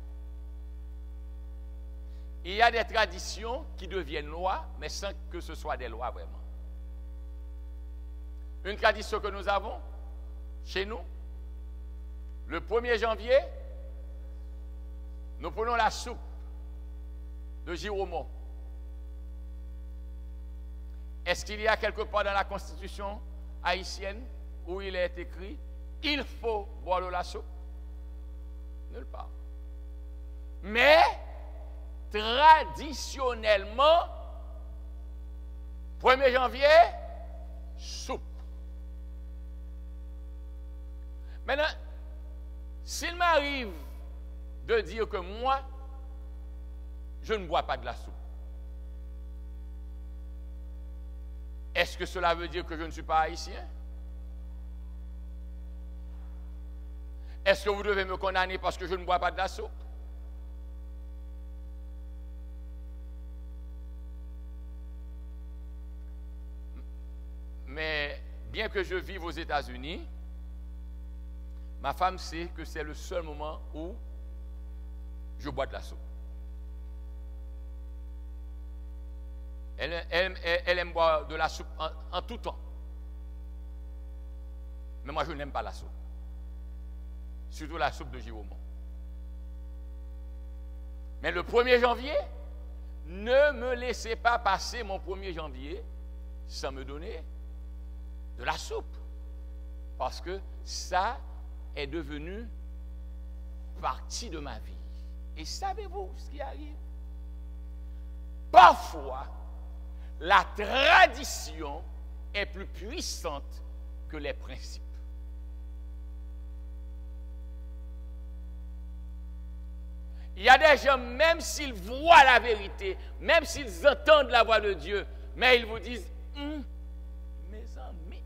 Il y a des traditions qui deviennent lois, mais sans que ce soit des lois vraiment. Une tradition que nous avons chez nous, le 1er janvier, nous prenons la soupe de Giromont. Est-ce qu'il y a quelque part dans la Constitution haïtienne où il est écrit « Il faut boire de la soupe » ? Nulle part. Mais, traditionnellement, 1er janvier, soupe. Maintenant, s'il m'arrive de dire que moi, je ne bois pas de la soupe, est-ce que cela veut dire que je ne suis pas haïtien? Est-ce que vous devez me condamner parce que je ne bois pas de la soupe? Mais bien que je vive aux États-Unis, ma femme sait que c'est le seul moment où je bois de la soupe. Elle aime boire de la soupe en tout temps. Mais moi, je n'aime pas la soupe. Surtout la soupe de Giromont. Mais le 1er janvier, ne me laissez pas passer mon 1er janvier sans me donner de la soupe. Parce que ça est devenu partie de ma vie. Et savez-vous ce qui arrive? Parfois, la tradition est plus puissante que les principes. Il y a des gens, même s'ils voient la vérité, même s'ils entendent la voix de Dieu, mais ils vous disent, mes amis,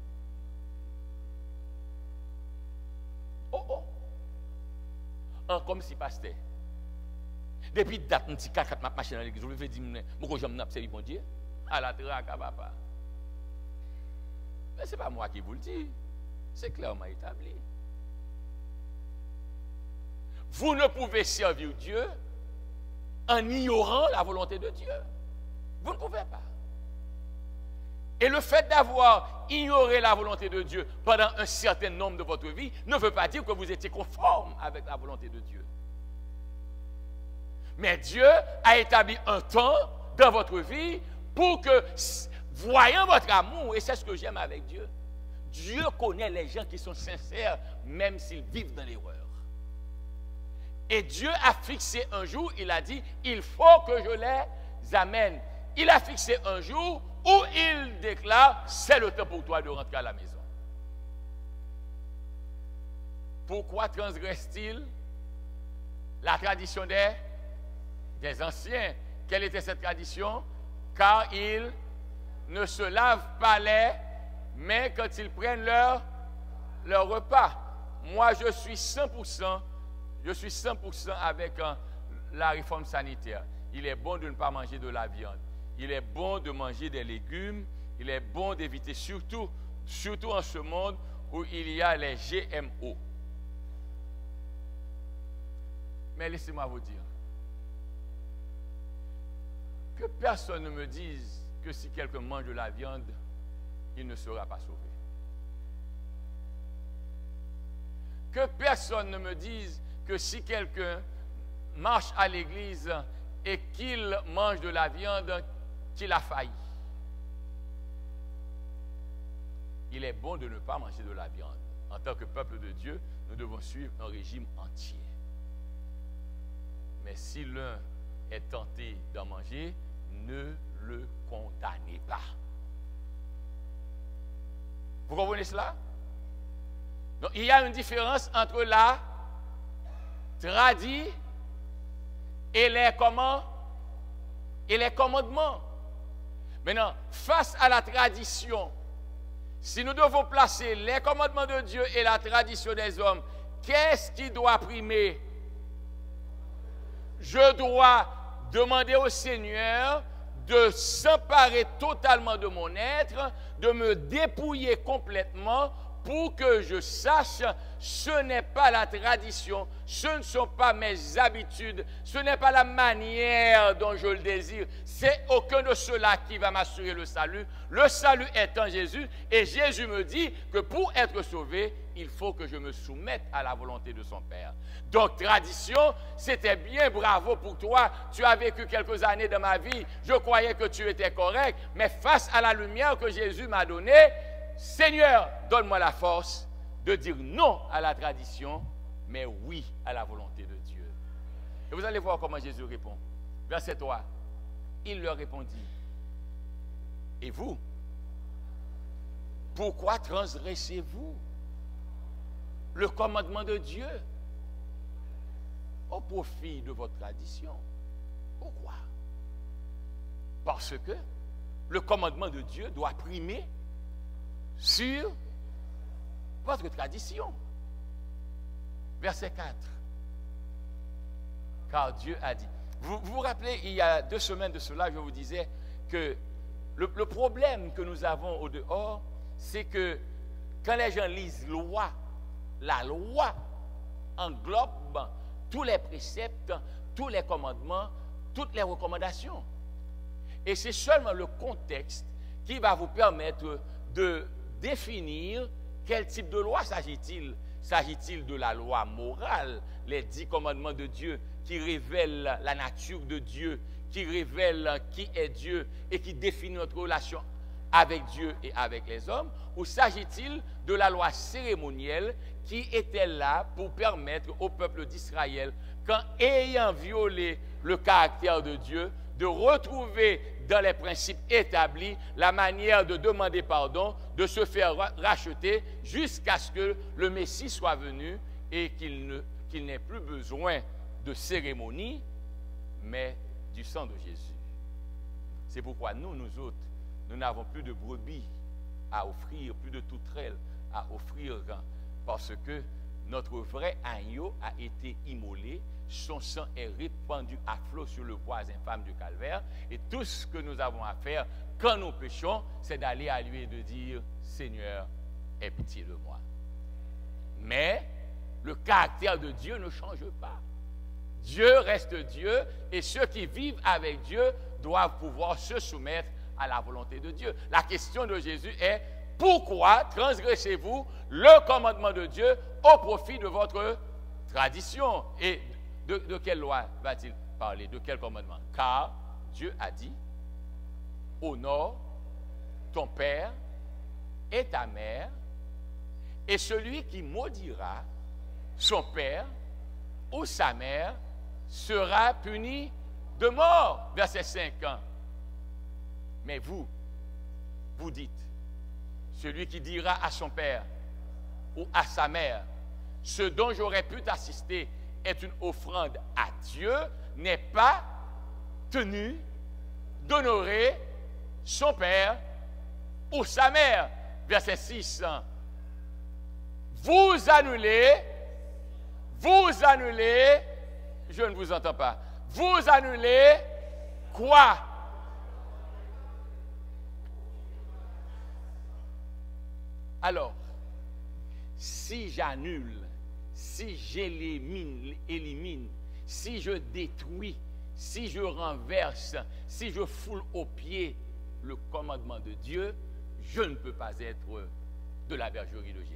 comme si pasteur. Depuis date, un petit 4 machine dans l'église, je lui ai dit, pourquoi je me n'ai bon Dieu? À la traque, à papa. Mais ce n'est pas moi qui vous le dis, c'est clairement établi. Vous ne pouvez servir Dieu en ignorant la volonté de Dieu. Vous ne pouvez pas. Et le fait d'avoir ignoré la volonté de Dieu pendant un certain nombre de votre vie ne veut pas dire que vous étiez conforme avec la volonté de Dieu. Mais Dieu a établi un temps dans votre vie pour que, voyant votre amour, et c'est ce que j'aime avec Dieu, Dieu connaît les gens qui sont sincères, même s'ils vivent dans l'erreur. Et Dieu a fixé un jour, il a dit, il faut que je les amène. Il a fixé un jour où il déclare, c'est le temps pour toi de rentrer à la maison. Pourquoi transgresse-t-il la tradition des anciens? Quelle était cette tradition? Car ils ne se lavent pas les mains quand ils prennent leur repas. Moi, je suis 100% avec la réforme sanitaire. Il est bon de ne pas manger de la viande. Il est bon de manger des légumes. Il est bon d'éviter, surtout en ce monde où il y a les GMO. Mais laissez-moi vous dire que personne ne me dise que si quelqu'un mange de la viande, il ne sera pas sauvé. Que personne ne me dise que si quelqu'un marche à l'église et qu'il mange de la viande, qu'il a failli. Il est bon de ne pas manger de la viande. En tant que peuple de Dieu, nous devons suivre un régime entier. Mais si l'un est tenté d'en manger, ne le condamnez pas. Vous comprenez cela? Donc, il y a une différence entre la tradition et les commandements. Maintenant, face à la tradition, si nous devons placer les commandements de Dieu et la tradition des hommes, qu'est-ce qui doit primer? Je dois demander au Seigneur de s'emparer totalement de mon être, de me dépouiller complètement pour que je sache, ce n'est pas la tradition, ce ne sont pas mes habitudes, ce n'est pas la manière dont je le désire, c'est aucun de cela qui va m'assurer le salut. Le salut est en Jésus et Jésus me dit que pour être sauvé, il faut que je me soumette à la volonté de son Père. Donc, tradition, c'était bien, bravo pour toi. Tu as vécu quelques années de ma vie, je croyais que tu étais correct, mais face à la lumière que Jésus m'a donnée, Seigneur, donne-moi la force de dire non à la tradition, mais oui à la volonté de Dieu. Et vous allez voir comment Jésus répond. Verset 3. Il leur répondit, et vous, pourquoi transgressez-vous le commandement de Dieu au profit de votre tradition? Pourquoi? Parce que le commandement de Dieu doit primer sur votre tradition. Verset 4. Car Dieu a dit. Vous vous rappelez, il y a 2 semaines de cela, je vous disais que le problème que nous avons au dehors, c'est que quand les gens lisent loi, la loi englobe tous les préceptes, tous les commandements, toutes les recommandations. Et c'est seulement le contexte qui va vous permettre de définir quel type de loi s'agit-il. S'agit-il de la loi morale, les 10 commandements de Dieu qui révèlent la nature de Dieu, qui révèlent qui est Dieu et qui définit notre relation avec Dieu et avec les hommes, ou s'agit-il de la loi cérémonielle qui était là pour permettre au peuple d'Israël, quand ayant violé le caractère de Dieu, de retrouver dans les principes établis la manière de demander pardon, de se faire racheter jusqu'à ce que le Messie soit venu et qu'il n'ait plus besoin de cérémonie, mais du sang de Jésus. C'est pourquoi nous autres, nous n'avons plus de brebis à offrir, plus de toutrelles à offrir, parce que notre vrai agneau a été immolé, son sang est répandu à flot sur le bois infâme du calvaire, et tout ce que nous avons à faire quand nous péchons, c'est d'aller à lui et de dire, Seigneur, aie pitié de moi. Mais le caractère de Dieu ne change pas. Dieu reste Dieu, et ceux qui vivent avec Dieu doivent pouvoir se soumettre à la volonté de Dieu. La question de Jésus est, pourquoi transgressez-vous le commandement de Dieu au profit de votre tradition? Et de quelle loi va-t-il parler? De quel commandement? Car Dieu a dit, honore ton père et ta mère, et celui qui maudira son père ou sa mère sera puni de mort. Verset 5. Mais vous dites, celui qui dira à son père ou à sa mère, ce dont j'aurais pu t'assister est une offrande à Dieu, n'est pas tenu d'honorer son père ou sa mère. Verset 6. Vous annulez, je ne vous entends pas, vous annulez quoi? Alors, si j'annule, si j'élimine, si je détruis, si je renverse, si je foule aux pieds le commandement de Dieu, je ne peux pas être de la bergerie de Jésus.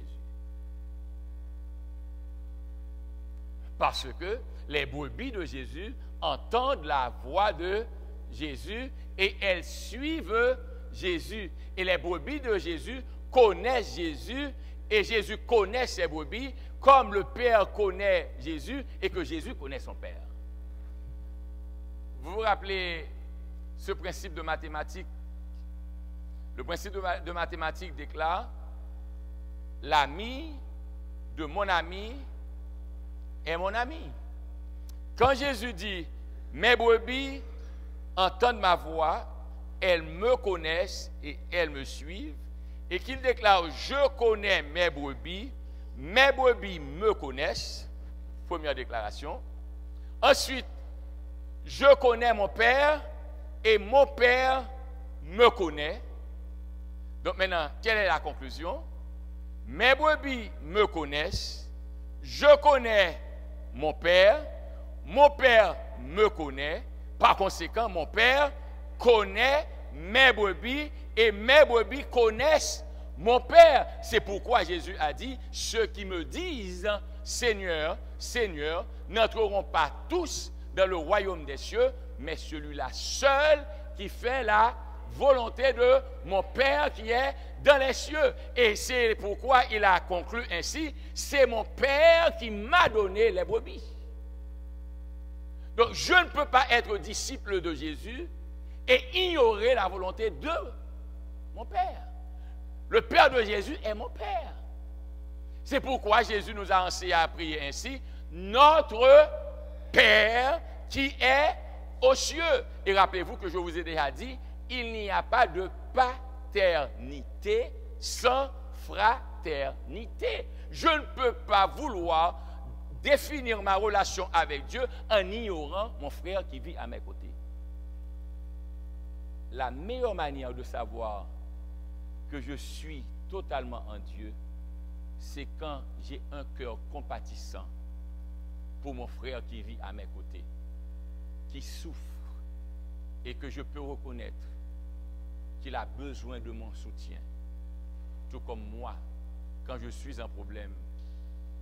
Parce que les brebis de Jésus entendent la voix de Jésus et elles suivent Jésus. Et les brebis de Jésus connaissent Jésus et Jésus connaît ses brebis comme le Père connaît Jésus et que Jésus connaît son Père. Vous vous rappelez ce principe de mathématiques? Le principe de mathématiques déclare l'ami de mon ami est mon ami. Quand Jésus dit mes brebis entendent ma voix, elles me connaissent et elles me suivent, et qu'il déclare je connais mes brebis me connaissent, première déclaration. Ensuite, je connais mon Père et mon Père me connaît. Donc maintenant, quelle est la conclusion? Mes brebis me connaissent, je connais mon Père me connaît, par conséquent, mon Père connaît mes brebis et mes brebis connaissent mon Père. C'est pourquoi Jésus a dit, ceux qui me disent, Seigneur, Seigneur, n'entreront pas tous dans le royaume des cieux, mais celui-là seul qui fait la volonté de mon Père qui est dans les cieux. Et c'est pourquoi il a conclu ainsi, c'est mon Père qui m'a donné les brebis. Donc je ne peux pas être disciple de Jésus et ignorer la volonté de mon Père. Le Père de Jésus est mon Père. C'est pourquoi Jésus nous a enseigné à prier ainsi, notre Père qui est aux cieux. Et rappelez-vous que je vous ai déjà dit, il n'y a pas de paternité sans fraternité. Je ne peux pas vouloir définir ma relation avec Dieu en ignorant mon frère qui vit à mes côtés. La meilleure manière de savoir que je suis totalement en Dieu, c'est quand j'ai un cœur compatissant pour mon frère qui vit à mes côtés, qui souffre, et que je peux reconnaître qu'il a besoin de mon soutien. Tout comme moi, quand je suis en problème,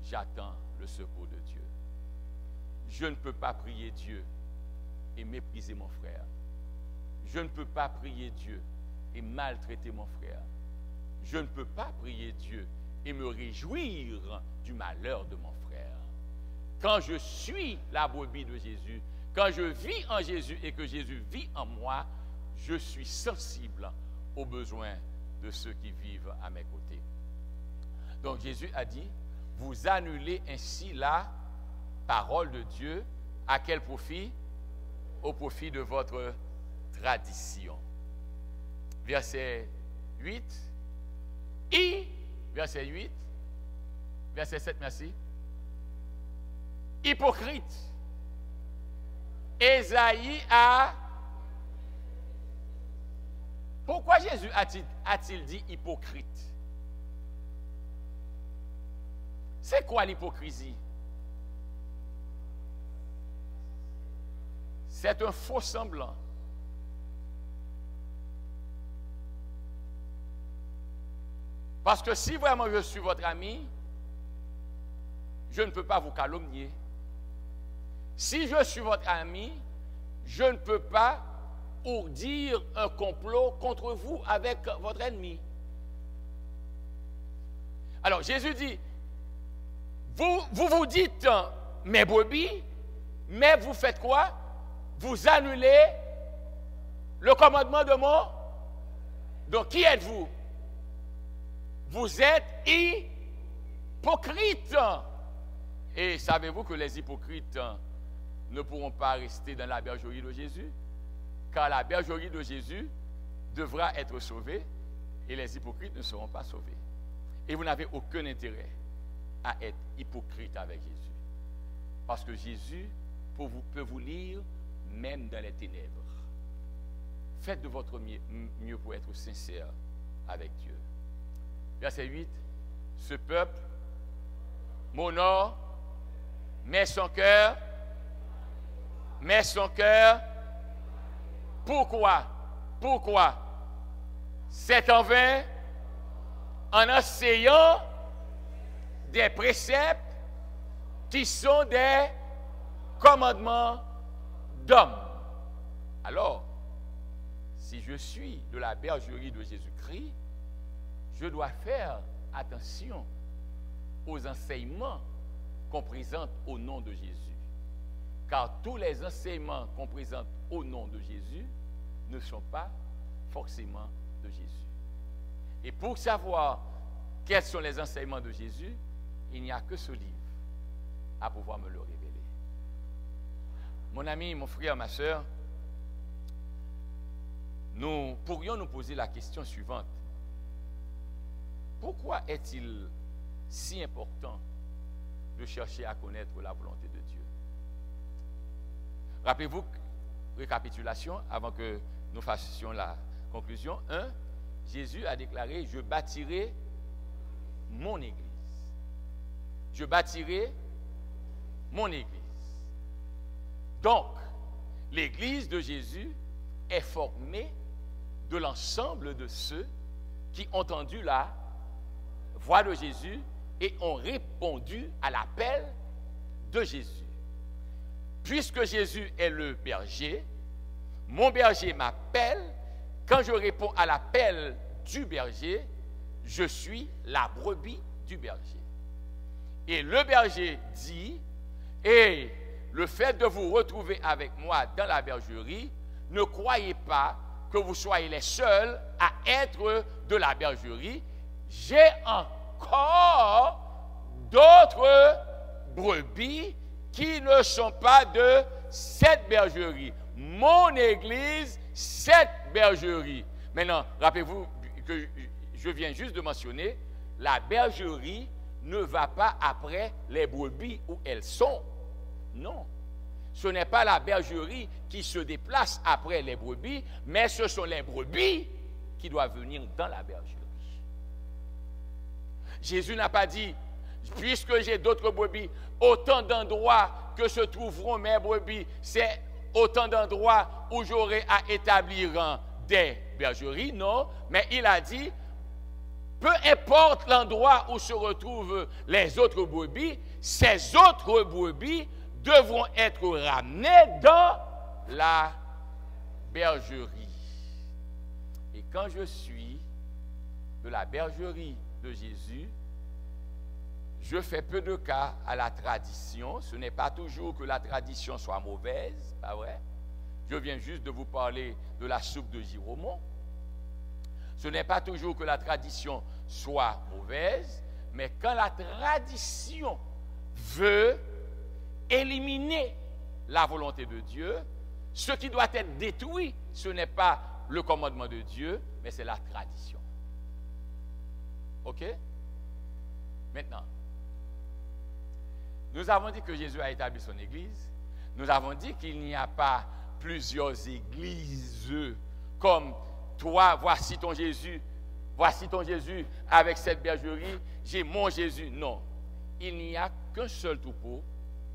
j'attends le secours de Dieu. Je ne peux pas prier Dieu et mépriser mon frère. Je ne peux pas prier Dieu et maltraiter mon frère. Je ne peux pas prier Dieu et me réjouir du malheur de mon frère. Quand je suis la brebis de Jésus, quand je vis en Jésus et que Jésus vit en moi, je suis sensible aux besoins de ceux qui vivent à mes côtés. Donc Jésus a dit, vous annulez ainsi la parole de Dieu. À quel profit? Au profit de votre tradition. Verset 8. Verset 8. Verset 7, merci. Hypocrite. Ésaïe a... Pourquoi Jésus a-t-il dit hypocrite? C'est quoi l'hypocrisie? C'est un faux semblant. Parce que si vraiment je suis votre ami, je ne peux pas vous calomnier. Si je suis votre ami, je ne peux pas ourdir un complot contre vous avec votre ennemi. Alors Jésus dit, vous dites mes brebis, mais vous faites quoi? Vous annulez le commandement de mon... Donc qui êtes-vous? Vous êtes hypocrites. Et savez-vous que les hypocrites ne pourront pas rester dans la bergerie de Jésus? Car la bergerie de Jésus devra être sauvée et les hypocrites ne seront pas sauvés. Et vous n'avez aucun intérêt à être hypocrite avec Jésus. Parce que Jésus peut vous lire même dans les ténèbres. Faites de votre mieux pour être sincère avec Dieu. Verset 8. Ce peuple m'honore, met son cœur. Pourquoi? C'est en vain, en enseignant des préceptes qui sont des commandements d'hommes. Alors, si je suis de la bergerie de Jésus-Christ, je dois faire attention aux enseignements qu'on présente au nom de Jésus. Car tous les enseignements qu'on présente au nom de Jésus ne sont pas forcément de Jésus. Et pour savoir quels sont les enseignements de Jésus, il n'y a que ce livre à pouvoir me le révéler. Mon ami, mon frère, ma soeur, nous pourrions nous poser la question suivante. Pourquoi est-il si important de chercher à connaître la volonté de Dieu? Rappelez-vous, récapitulation, avant que nous fassions la conclusion. 1. Jésus a déclaré, je bâtirai mon église. Je bâtirai mon église. Donc, l'église de Jésus est formée de l'ensemble de ceux qui ont entendu la voix de Jésus et ont répondu à l'appel de Jésus. Puisque Jésus est le berger, mon berger m'appelle. Quand je réponds à l'appel du berger, je suis la brebis du berger. Et le berger dit, et le fait de vous retrouver avec moi dans la bergerie, ne croyez pas que vous soyez les seuls à être de la bergerie. J'ai encore d'autres brebis qui ne sont pas de cette bergerie. Mon église, cette bergerie. Maintenant, rappelez-vous que je viens juste de mentionner, la bergerie ne va pas après les brebis où elles sont. Non. Ce n'est pas la bergerie qui se déplace après les brebis, mais ce sont les brebis qui doivent venir dans la bergerie. Jésus n'a pas dit, puisque j'ai d'autres brebis, autant d'endroits que se trouveront mes brebis, c'est autant d'endroits où j'aurai à établir des bergeries. Non, mais il a dit, peu importe l'endroit où se retrouvent les autres brebis, ces autres brebis devront être ramenées dans la bergerie. Et quand je suis de la bergerie de Jésus, je fais peu de cas à la tradition. Ce n'est pas toujours que la tradition soit mauvaise, pas vrai? Je viens juste de vous parler de la soupe de Giraumont. Ce n'est pas toujours que la tradition soit mauvaise, mais quand la tradition veut éliminer la volonté de Dieu, ce qui doit être détruit, ce n'est pas le commandement de Dieu, mais c'est la tradition. OK? Maintenant, nous avons dit que Jésus a établi son Église. Nous avons dit qu'il n'y a pas plusieurs églises comme toi, voici ton Jésus avec cette bergerie, j'ai mon Jésus. Non, il n'y a qu'un seul troupeau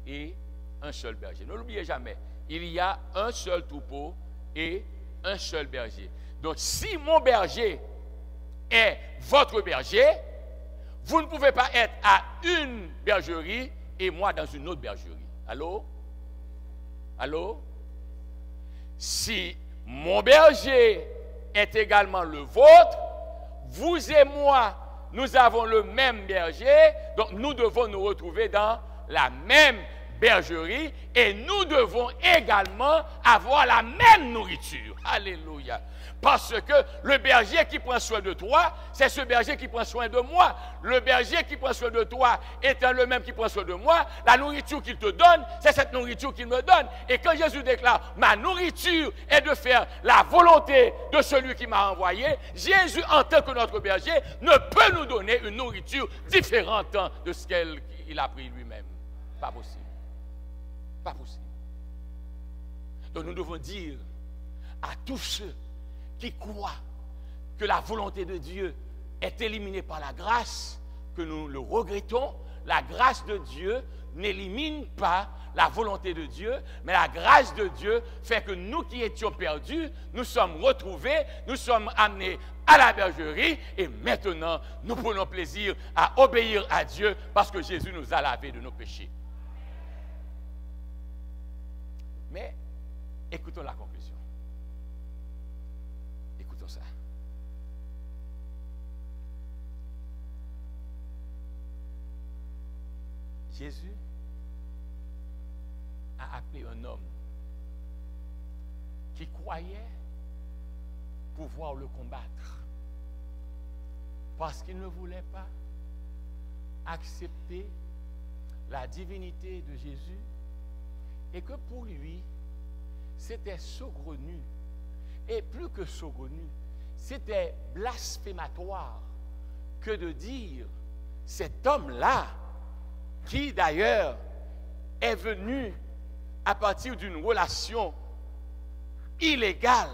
et un seul berger. Ne l'oubliez jamais, il y a un seul troupeau et un seul berger. Donc si mon berger est votre berger, vous ne pouvez pas être à une bergerie et moi dans une autre bergerie. Allô? Allô? Si mon berger est également le vôtre, vous et moi, nous avons le même berger, donc nous devons nous retrouver dans la même bergerie et nous devons également avoir la même nourriture. Alléluia. Parce que le berger qui prend soin de toi, c'est ce berger qui prend soin de moi. Le berger qui prend soin de toi étant le même qui prend soin de moi, la nourriture qu'il te donne, c'est cette nourriture qu'il me donne. Et quand Jésus déclare, ma nourriture est de faire la volonté de celui qui m'a envoyé, Jésus, en tant que notre berger, ne peut nous donner une nourriture différente de ce qu'il a pris lui-même. Pas possible. Pas possible. Donc nous devons dire à tous ceux qui croient que la volonté de Dieu est éliminée par la grâce, que nous le regrettons. La grâce de Dieu n'élimine pas la volonté de Dieu, mais la grâce de Dieu fait que nous qui étions perdus, nous sommes retrouvés, nous sommes amenés à la bergerie et maintenant nous prenons plaisir à obéir à Dieu parce que Jésus nous a lavés de nos péchés. Mais écoutons la conclusion. Écoutons ça. Jésus a appelé un homme qui croyait pouvoir le combattre parce qu'il ne voulait pas accepter la divinité de Jésus et que pour lui, c'était saugrenu. Et plus que saugrenu, c'était blasphématoire que de dire cet homme-là, qui d'ailleurs est venu à partir d'une relation illégale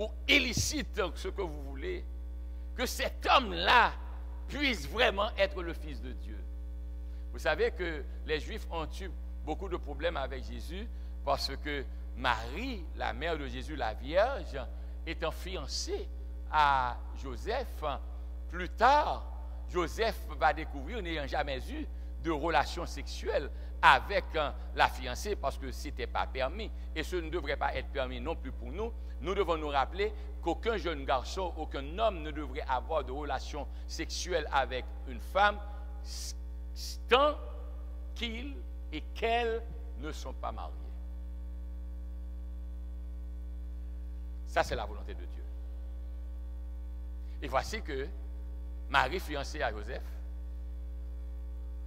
ou illicite, ce que vous voulez, que cet homme-là puisse vraiment être le Fils de Dieu. Vous savez que les Juifs ont eu beaucoup de problèmes avec Jésus parce que Marie, la mère de Jésus, la Vierge, étant fiancée à Joseph, plus tard, Joseph va découvrir, n'ayant jamais eu de relation sexuelle avec la fiancée parce que ce n'était pas permis. Et ce ne devrait pas être permis non plus pour nous. Nous devons nous rappeler qu'aucun jeune garçon, aucun homme ne devrait avoir de relation sexuelle avec une femme tant qu'il et qu'elles ne sont pas mariés. Ça, c'est la volonté de Dieu. Et voici que Marie, fiancée à Joseph,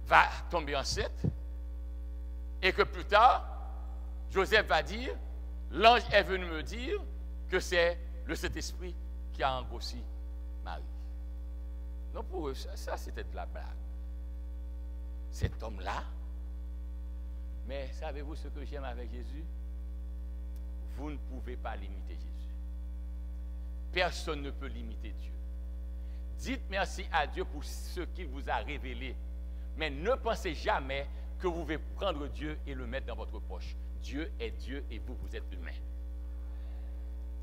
va tomber enceinte et que plus tard, Joseph va dire, l'ange est venu me dire que c'est le Saint-Esprit qui a engrossi Marie. Non, pour eux, ça c'était de la blague. Cet homme-là, mais savez-vous ce que j'aime avec Jésus? Vous ne pouvez pas limiter Jésus. Personne ne peut limiter Dieu. Dites merci à Dieu pour ce qu'il vous a révélé. Mais ne pensez jamais que vous pouvez prendre Dieu et le mettre dans votre poche. Dieu est Dieu et vous, vous êtes humain.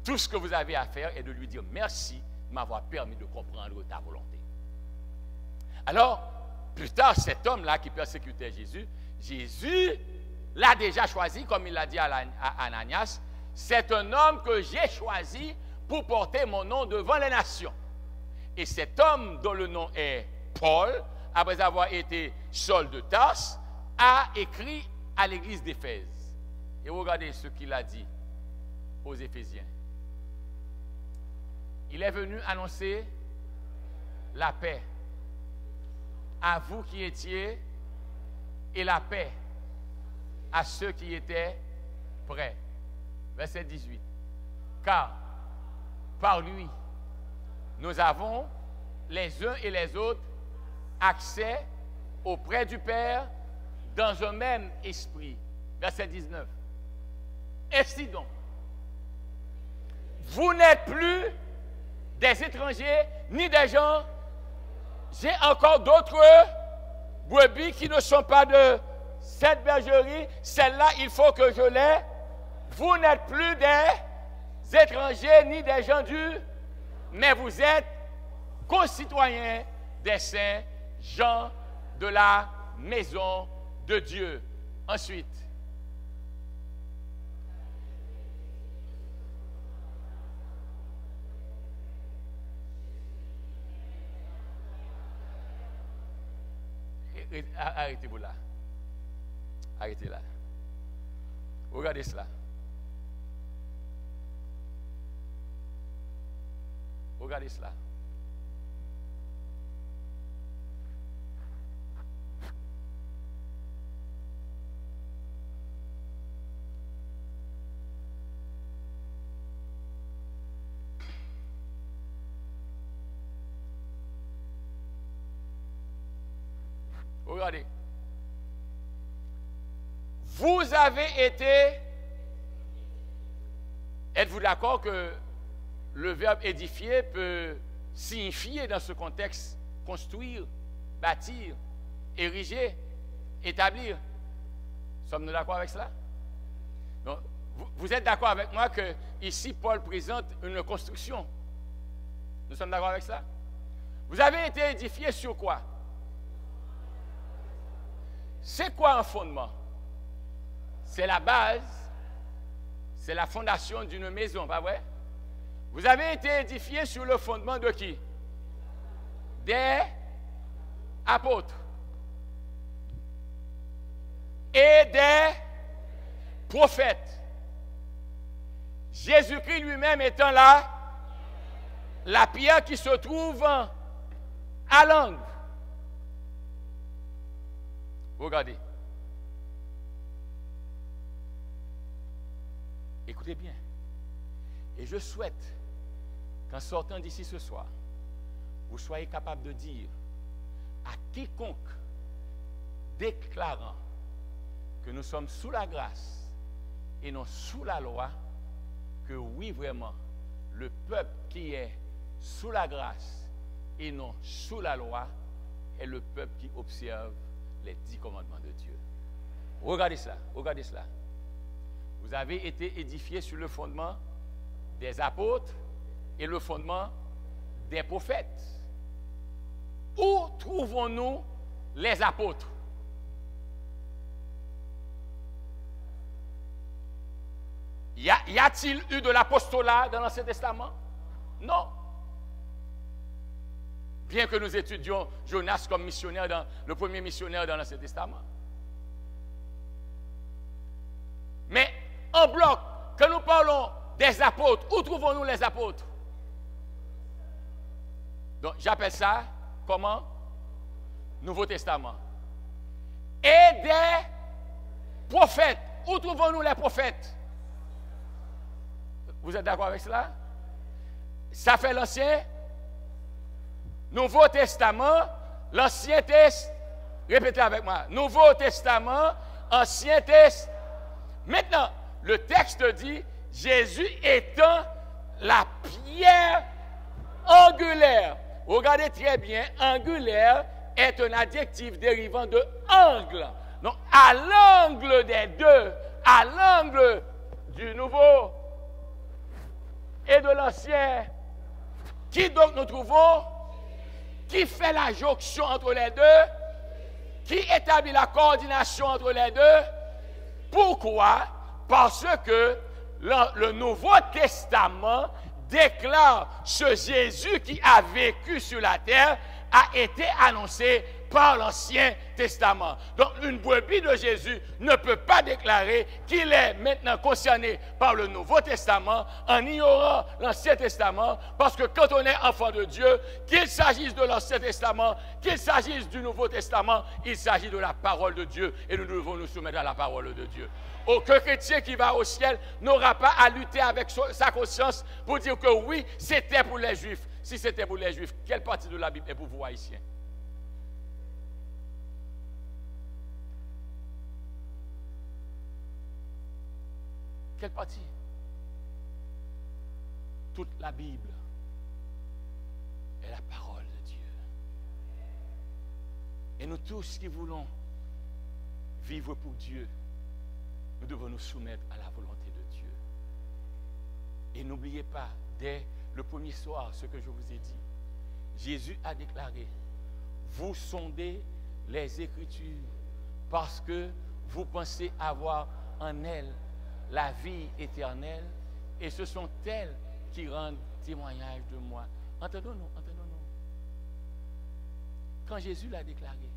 Tout ce que vous avez à faire est de lui dire merci de m'avoir permis de comprendre ta volonté. Alors, plus tard, cet homme-là qui persécutait Jésus, Jésus l'a déjà choisi, comme il l'a dit à Ananias, c'est un homme que j'ai choisi pour porter mon nom devant les nations. Et cet homme dont le nom est Paul, après avoir été Saul de Tarse, a écrit à l'église d'Éphèse. Et regardez ce qu'il a dit aux Éphésiens. Il est venu annoncer la paix à vous qui étiez et la paix à ceux qui étaient prêts. Verset 18. Car par lui, nous avons les uns et les autres accès auprès du Père dans un même esprit. Verset 19. Ainsi donc, vous n'êtes plus des étrangers ni des gens. J'ai encore d'autres brebis qui ne sont pas de cette bergerie. Celle-là, il faut que je l'ai. Vous n'êtes plus des étrangers ni des gens du, mais vous êtes concitoyens des saints, gens de la maison de Dieu. Ensuite, arrêtez-vous là. Arrêtez là. Regardez cela. Regardez cela. Regardez. Vous avez été... Êtes-vous d'accord que le verbe édifier peut signifier dans ce contexte construire, bâtir, ériger, établir? Sommes-nous d'accord avec cela? Donc, vous êtes d'accord avec moi que ici Paul présente une construction? Nous sommes d'accord avec cela? Vous avez été édifié sur quoi? C'est quoi un fondement? C'est la base, c'est la fondation d'une maison, pas vrai? Vous avez été édifié sur le fondement de qui? Des apôtres et des prophètes. Jésus-Christ lui-même étant là, la pierre qui se trouve à l'angle. Regardez. Écoutez bien. Et je souhaite qu'en sortant d'ici ce soir, vous soyez capable de dire à quiconque déclarant que nous sommes sous la grâce et non sous la loi, que oui, vraiment, le peuple qui est sous la grâce et non sous la loi est le peuple qui observe les 10 commandements de Dieu. Regardez cela, regardez cela. Vous avez été édifiés sur le fondement des apôtres et le fondement des prophètes. Où trouvons-nous les apôtres? Y a-t-il eu de l'apostolat dans l'Ancien Testament? Non. Bien que nous étudions Jonas comme missionnaire, le premier missionnaire dans l'Ancien Testament. Mais en bloc, quand nous parlons des apôtres, où trouvons-nous les apôtres? Donc j'appelle ça comment? Nouveau Testament. Et des prophètes. Où trouvons-nous les prophètes? Vous êtes d'accord avec cela? Ça fait l'Ancien, Nouveau Testament, l'Ancien Testament. Répétez avec moi. Nouveau Testament, Ancien Testament. Maintenant, le texte dit, Jésus étant la pierre angulaire. Regardez très bien, angulaire est un adjectif dérivant de angle. Donc, à l'angle des deux, à l'angle du nouveau et de l'ancien, qui donc nous trouvons? Qui fait la jonction entre les deux? Qui établit la coordination entre les deux? Pourquoi? Parce que le Nouveau Testament déclare ce Jésus qui a vécu sur la terre a été annoncé par l'Ancien Testament. Donc, une brebis de Jésus ne peut pas déclarer qu'il est maintenant concerné par le Nouveau Testament en ignorant l'Ancien Testament, parce que quand on est enfant de Dieu, qu'il s'agisse de l'Ancien Testament, qu'il s'agisse du Nouveau Testament, il s'agit de la parole de Dieu et nous devons nous soumettre à la parole de Dieu. Aucun chrétien qui va au ciel n'aura pas à lutter avec sa conscience pour dire que oui, c'était pour les Juifs. Si c'était pour les Juifs, quelle partie de la Bible est pour vous, Haïtiens? Quelle partie? Toute la Bible est la parole de Dieu. Et nous tous qui voulons vivre pour Dieu, nous devons nous soumettre à la volonté de Dieu. Et n'oubliez pas, dès le premier soir, ce que je vous ai dit, Jésus a déclaré, vous sondez les Écritures parce que vous pensez avoir en elles la vie éternelle, et ce sont elles qui rendent témoignage de moi. Entendons-nous, entendons-nous. Quand Jésus l'a déclaré,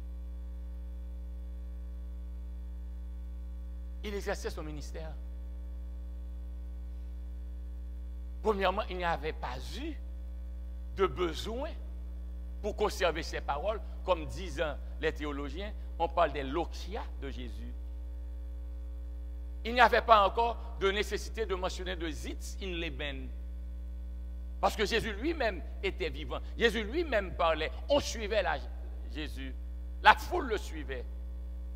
il exerçait son ministère. Premièrement, il n'y avait pas eu de besoin pour conserver ses paroles, comme disent les théologiens, on parle des loquia de Jésus. Il n'y avait pas encore de nécessité de mentionner de zitz in leben. Parce que Jésus lui-même était vivant. Jésus lui-même parlait. On suivait Jésus. La foule le suivait.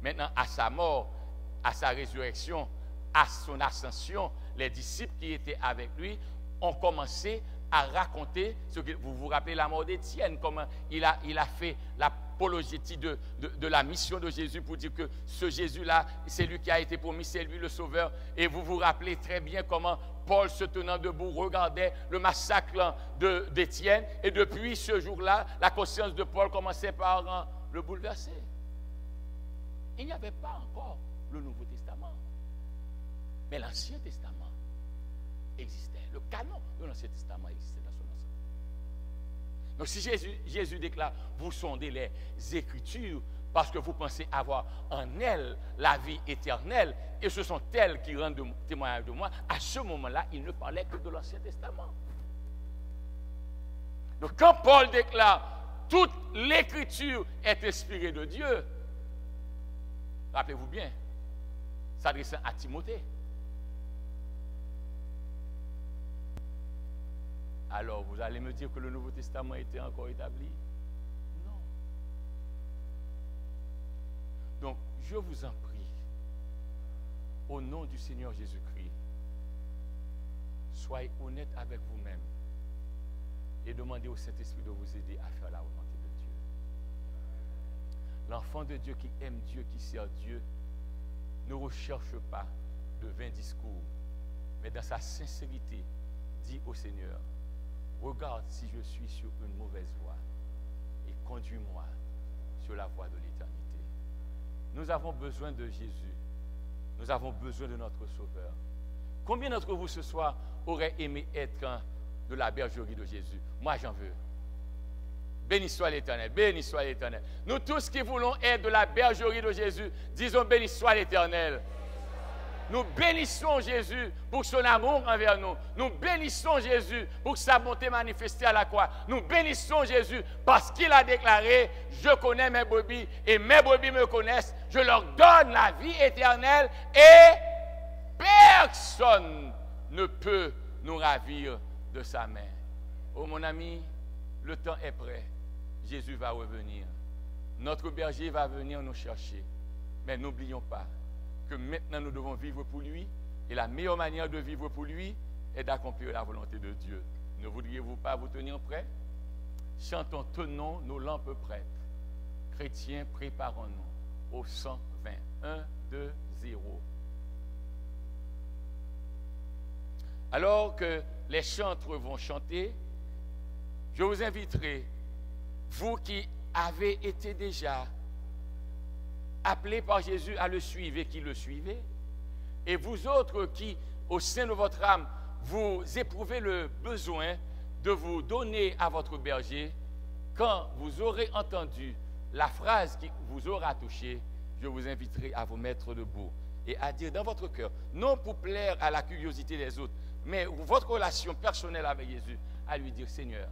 Maintenant, à sa mort, à sa résurrection, à son ascension, les disciples qui étaient avec lui ont commencé à raconter ce que vous vous rappelez la mort d'Étienne, comment il a fait l'apologétie de la mission de Jésus pour dire que ce Jésus-là, c'est lui qui a été promis, c'est lui le sauveur. Et vous vous rappelez très bien comment Paul, se tenant debout, regardait le massacre d'Étienne. Et depuis ce jour-là, la conscience de Paul commençait par le bouleverser. Il n'y avait pas encore le Nouveau Testament, mais l'Ancien Testament existait. Le canon de l'Ancien Testament existait dans son ensemble. Donc si Jésus déclare, vous sondez les Écritures parce que vous pensez avoir en elles la vie éternelle, et ce sont elles qui rendent témoignage de moi, à ce moment-là, il ne parlait que de l'Ancien Testament. Donc quand Paul déclare, toute l'Écriture est inspirée de Dieu, rappelez-vous bien, s'adressant à Timothée. Alors, vous allez me dire que le Nouveau Testament était encore établi? Non. Donc, je vous en prie, au nom du Seigneur Jésus-Christ, soyez honnête avec vous-même et demandez au Saint-Esprit de vous aider à faire la volonté de Dieu. L'enfant de Dieu qui aime Dieu, qui sert Dieu, ne recherche pas de vains discours, mais dans sa sincérité, dit au Seigneur, regarde si je suis sur une mauvaise voie et conduis-moi sur la voie de l'éternité. Nous avons besoin de Jésus. Nous avons besoin de notre Sauveur. Combien d'entre vous ce soir auraient aimé être de la bergerie de Jésus? Moi, j'en veux. Béni soit l'Éternel, béni soit l'Éternel. Nous tous qui voulons être de la bergerie de Jésus, disons béni soit l'Éternel. Nous bénissons Jésus pour son amour envers nous. Nous bénissons Jésus pour sa bonté manifestée à la croix. Nous bénissons Jésus parce qu'il a déclaré, je connais mes brebis et mes brebis me connaissent. Je leur donne la vie éternelle et personne ne peut nous ravir de sa main. Oh mon ami, le temps est prêt. Jésus va revenir. Notre berger va venir nous chercher. Mais n'oublions pas que maintenant nous devons vivre pour lui, et la meilleure manière de vivre pour lui est d'accomplir la volonté de Dieu. Ne voudriez-vous pas vous tenir prêts? Chantons, tenons nos lampes prêtes. Chrétiens, préparons-nous au 120. 1, 2, 0. Alors que les chantres vont chanter, je vous inviterai, vous qui avez été déjà appelés par Jésus à le suivre et qui le suivez, et vous autres qui, au sein de votre âme, vous éprouvez le besoin de vous donner à votre berger, quand vous aurez entendu la phrase qui vous aura touché, je vous inviterai à vous mettre debout et à dire dans votre cœur, non pour plaire à la curiosité des autres, mais votre relation personnelle avec Jésus, à lui dire, Seigneur,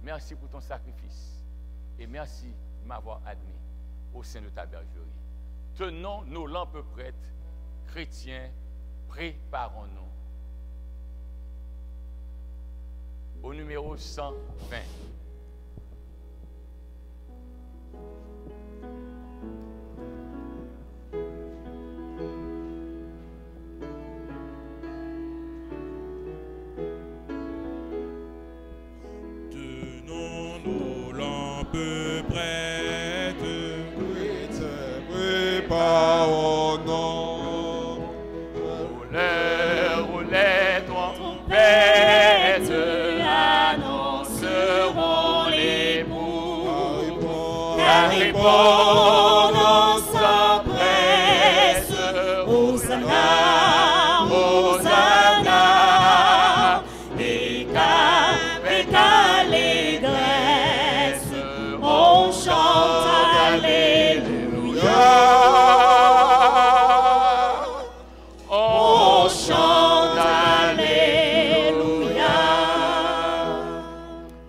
merci pour ton sacrifice et merci de m'avoir admis au sein de ta bergerie. Tenons nos lampes prêtes, chrétiens, préparons-nous. Au numéro 120. Tenons nos lampes prêtes, préparons-nous. Roulez, trompettes, annonceront l'époux. Caribon, on s'empresse. Hosanna, Hosanna. Et qu'avec allégresse, on chante Alléluia. On chante Alléluia.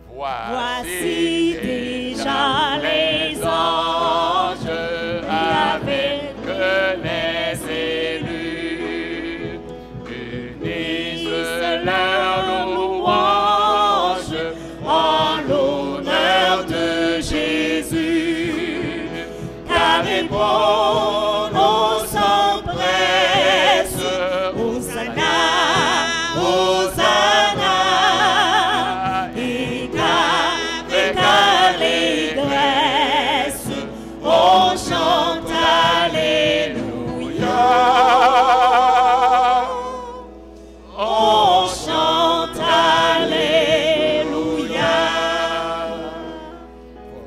Voici déjà les anges avec les élus unissent leur louange en l'honneur de Jésus. Car il bon, on s'empresse. Hosanna, Hosanna. Et qu'avec allégresse, on chante Alléluia. On chante Alléluia.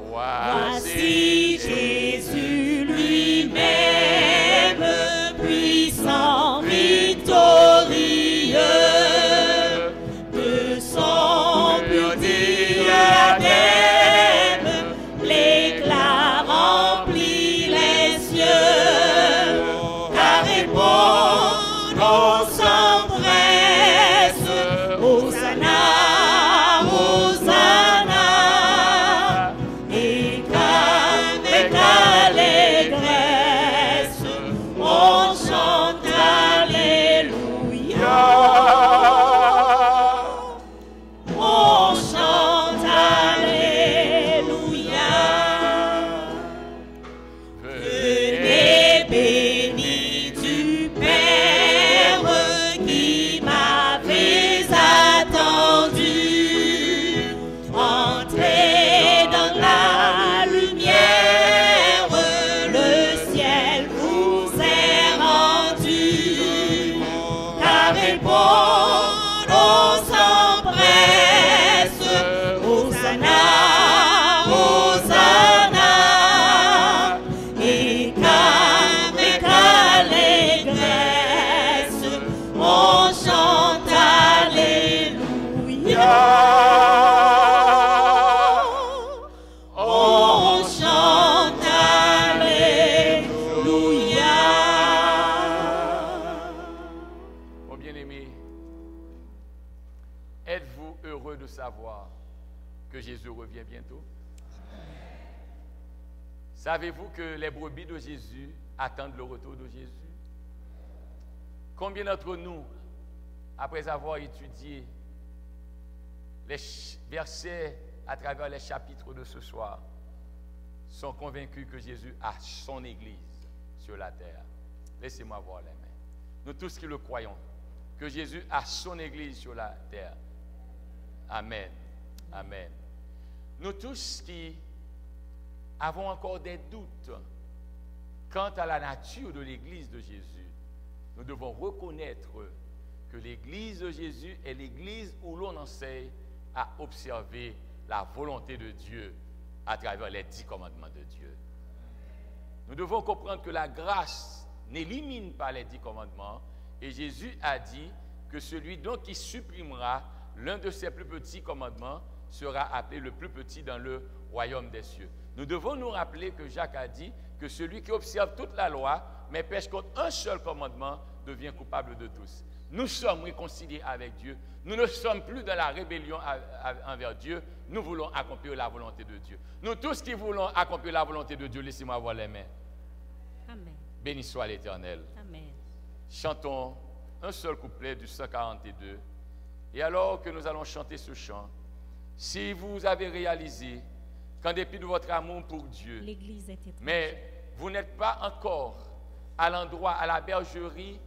Voici Jésus lui-même, puissant, victorieux, de son pur diadème, l'éclat remplit les cieux. Car il bon, on s'empresse. Hosanna, Hosanna. Et qu'avec allégresse, on chante Alléluia. On chante Alléluia. Venez bénis du Père qui m'avait attendu. Entrez dans la lumière, le ciel vous est rendu. Car il bon, on s'empresse. Hosanna, Hosanna. Et qu'avec allégresse, on chante Alléluia. On chante Alléluia. Mon bien-aimé, êtes-vous heureux de savoir que Jésus revient bientôt? Savez-vous que les brebis de Jésus attendent le retour de Jésus? Combien d'entre nous, après avoir étudié les versets à travers les chapitres de ce soir, sont convaincus que Jésus a son Église sur la terre? Laissez-moi voir les mains. Nous tous qui le croyons, que Jésus a son Église sur la terre. Amen. Amen. Nous tous qui avons encore des doutes quant à la nature de l'Église de Jésus, nous devons reconnaître que l'Église de Jésus est l'Église où l'on enseigne à observer la volonté de Dieu à travers les 10 commandements de Dieu. Nous devons comprendre que la grâce n'élimine pas les 10 commandements, et Jésus a dit que celui donc qui supprimera l'un de ses plus petits commandements sera appelé le plus petit dans le royaume des cieux. Nous devons nous rappeler que Jacques a dit que celui qui observe toute la loi, mais pêche contre un seul commandement, devient coupable de tous. Nous sommes réconciliés avec Dieu. Nous ne sommes plus dans la rébellion envers Dieu. Nous voulons accomplir la volonté de Dieu. Nous tous qui voulons accomplir la volonté de Dieu, laissez-moi voir les mains. Amen. Béni soit l'Éternel. Amen. Chantons un seul couplet du 142. Et alors que nous allons chanter ce chant, si vous avez réalisé qu'en dépit de votre amour pour Dieu, L'Église est étrangère. mais vous n'êtes pas encore à l'endroit, à la bergerie,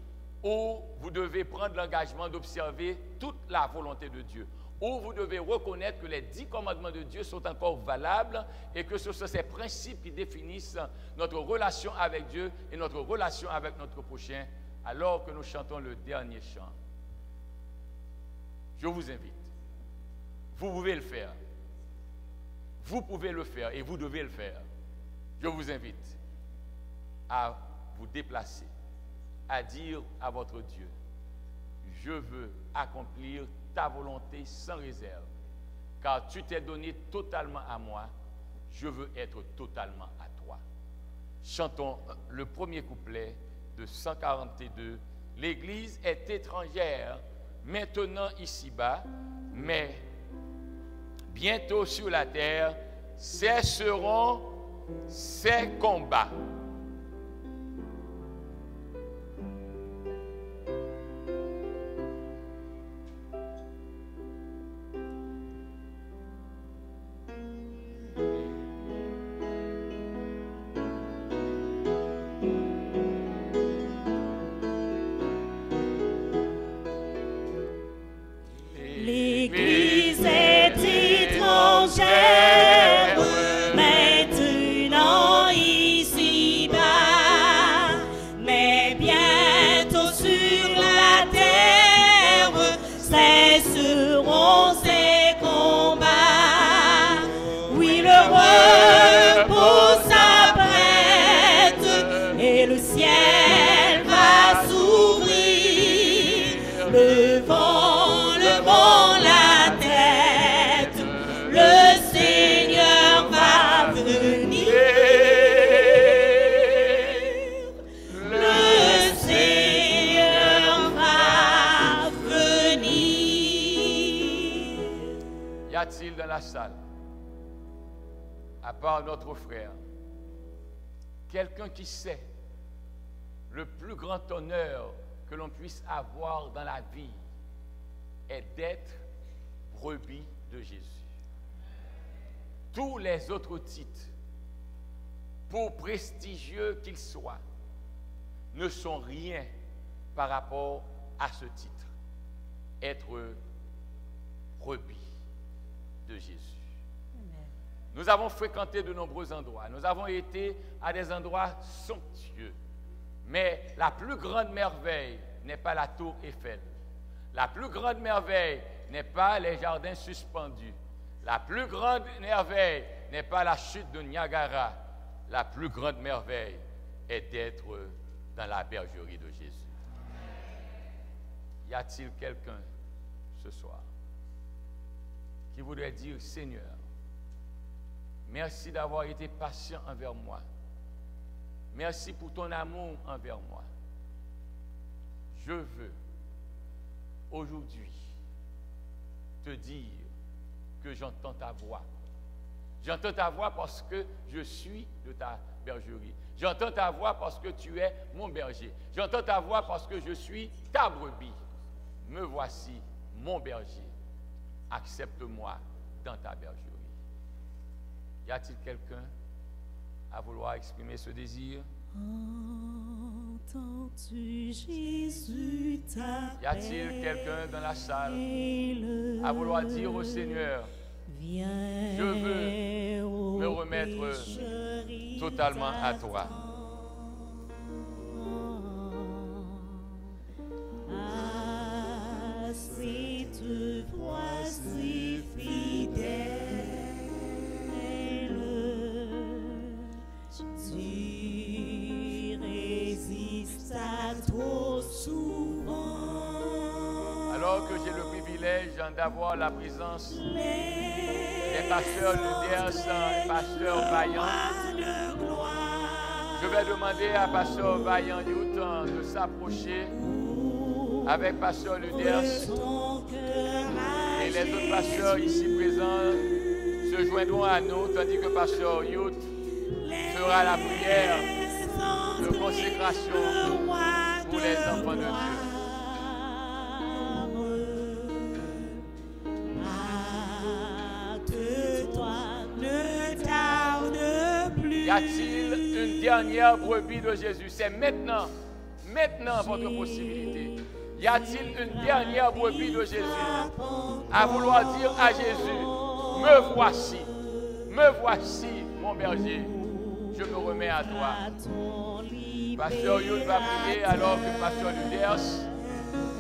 où vous devez prendre l'engagement d'observer toute la volonté de Dieu, où vous devez reconnaître que les 10 commandements de Dieu sont encore valables et que ce sont ces principes qui définissent notre relation avec Dieu et notre relation avec notre prochain, alors que nous chantons le dernier chant. Je vous invite. Vous pouvez le faire. Vous pouvez le faire et vous devez le faire. Je vous invite à vous déplacer, à dire à votre Dieu, je veux accomplir ta volonté sans réserve, car tu t'es donné totalement à moi, je veux être totalement à toi. Chantons le premier couplet de 142. L'Église est étrangère, maintenant ici-bas, mais bientôt sur la terre cesseront ses combats. L'Église est étrangère, maintenant ici-bas, mais bientôt sur la terre cesseront ses combats. Oui, le repos s'apprête et le ciel va s'ouvrir. Le vent la tête, le Seigneur va venir. Le Seigneur va venir. Y a-t-il dans la salle, à part notre frère, quelqu'un qui sait le plus grand honneur que l'on puisse avoir dans la vie est d'être brebis de Jésus? Tous les autres titres, pour prestigieux qu'ils soient, ne sont rien par rapport à ce titre. Être brebis de Jésus. Nous avons fréquenté de nombreux endroits. Nous avons été à des endroits somptueux. Mais la plus grande merveille n'est pas la tour Eiffel. La plus grande merveille n'est pas les jardins suspendus. La plus grande merveille n'est pas la chute de Niagara. La plus grande merveille est d'être dans la bergerie de Jésus. Y a-t-il quelqu'un ce soir qui voudrait dire, Seigneur, merci d'avoir été patient envers moi. Merci pour ton amour envers moi. Je veux aujourd'hui te dire que j'entends ta voix. J'entends ta voix parce que je suis de ta bergerie. J'entends ta voix parce que tu es mon berger. J'entends ta voix parce que je suis ta brebis. Me voici, mon berger. Accepte-moi dans ta bergerie. Y a-t-il quelqu'un à vouloir exprimer ce désir? Entends-tu Jésus t'appelle? Y a-t-il quelqu'un dans la salle à vouloir dire au Seigneur, je veux me remettre totalement à toi? Ah, si tu voici fidèle, tu résistes à trop souvent. Alors que j'ai le privilège d'avoir la présence des pasteurs Luders et pasteur Vaillant, je vais demander à pasteur Vaillant Youth de s'approcher avec pasteur Luders et les autres pasteurs ici présents se joindront à nous tandis que pasteur Youth fera la prière de consécration pour les enfants de Dieu. Y a-t-il une dernière brebis de Jésus? C'est maintenant votre possibilité. Y a-t-il une dernière brebis de Jésus à vouloir dire à Jésus, me voici mon berger, je me remets à toi. Pasteur Youn va prier alors que Pasteur Luders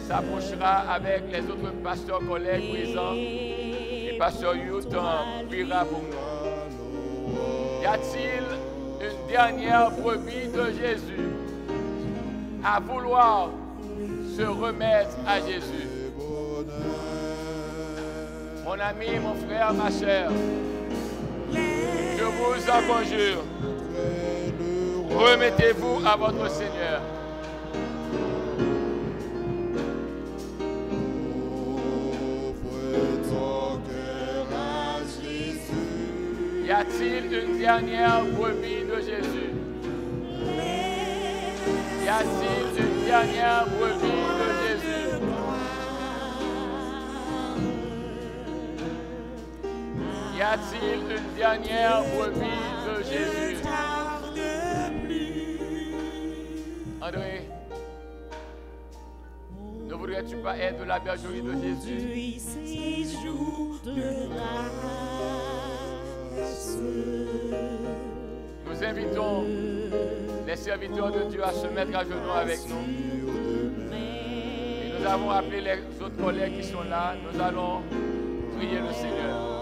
s'approchera avec les autres pasteurs collègues présents et Pasteur Youn priera pour nous. Y a-t-il une dernière brebis de Jésus à vouloir se remettre à Jésus? Mon ami, mon frère, ma soeur, je vous en conjure, remettez-vous à votre Seigneur. Y a-t-il une dernière brebis de Jésus? Y a-t-il une dernière brebis de Jésus? Y a-t-il une dernière brebis de Jésus? André, ne voudrais-tu pas être de la bergerie de Jésus? Nous invitons les serviteurs de Dieu à se mettre à genoux avec nous. Et nous avons appelé les autres collègues qui sont là. Nous allons prier le Seigneur.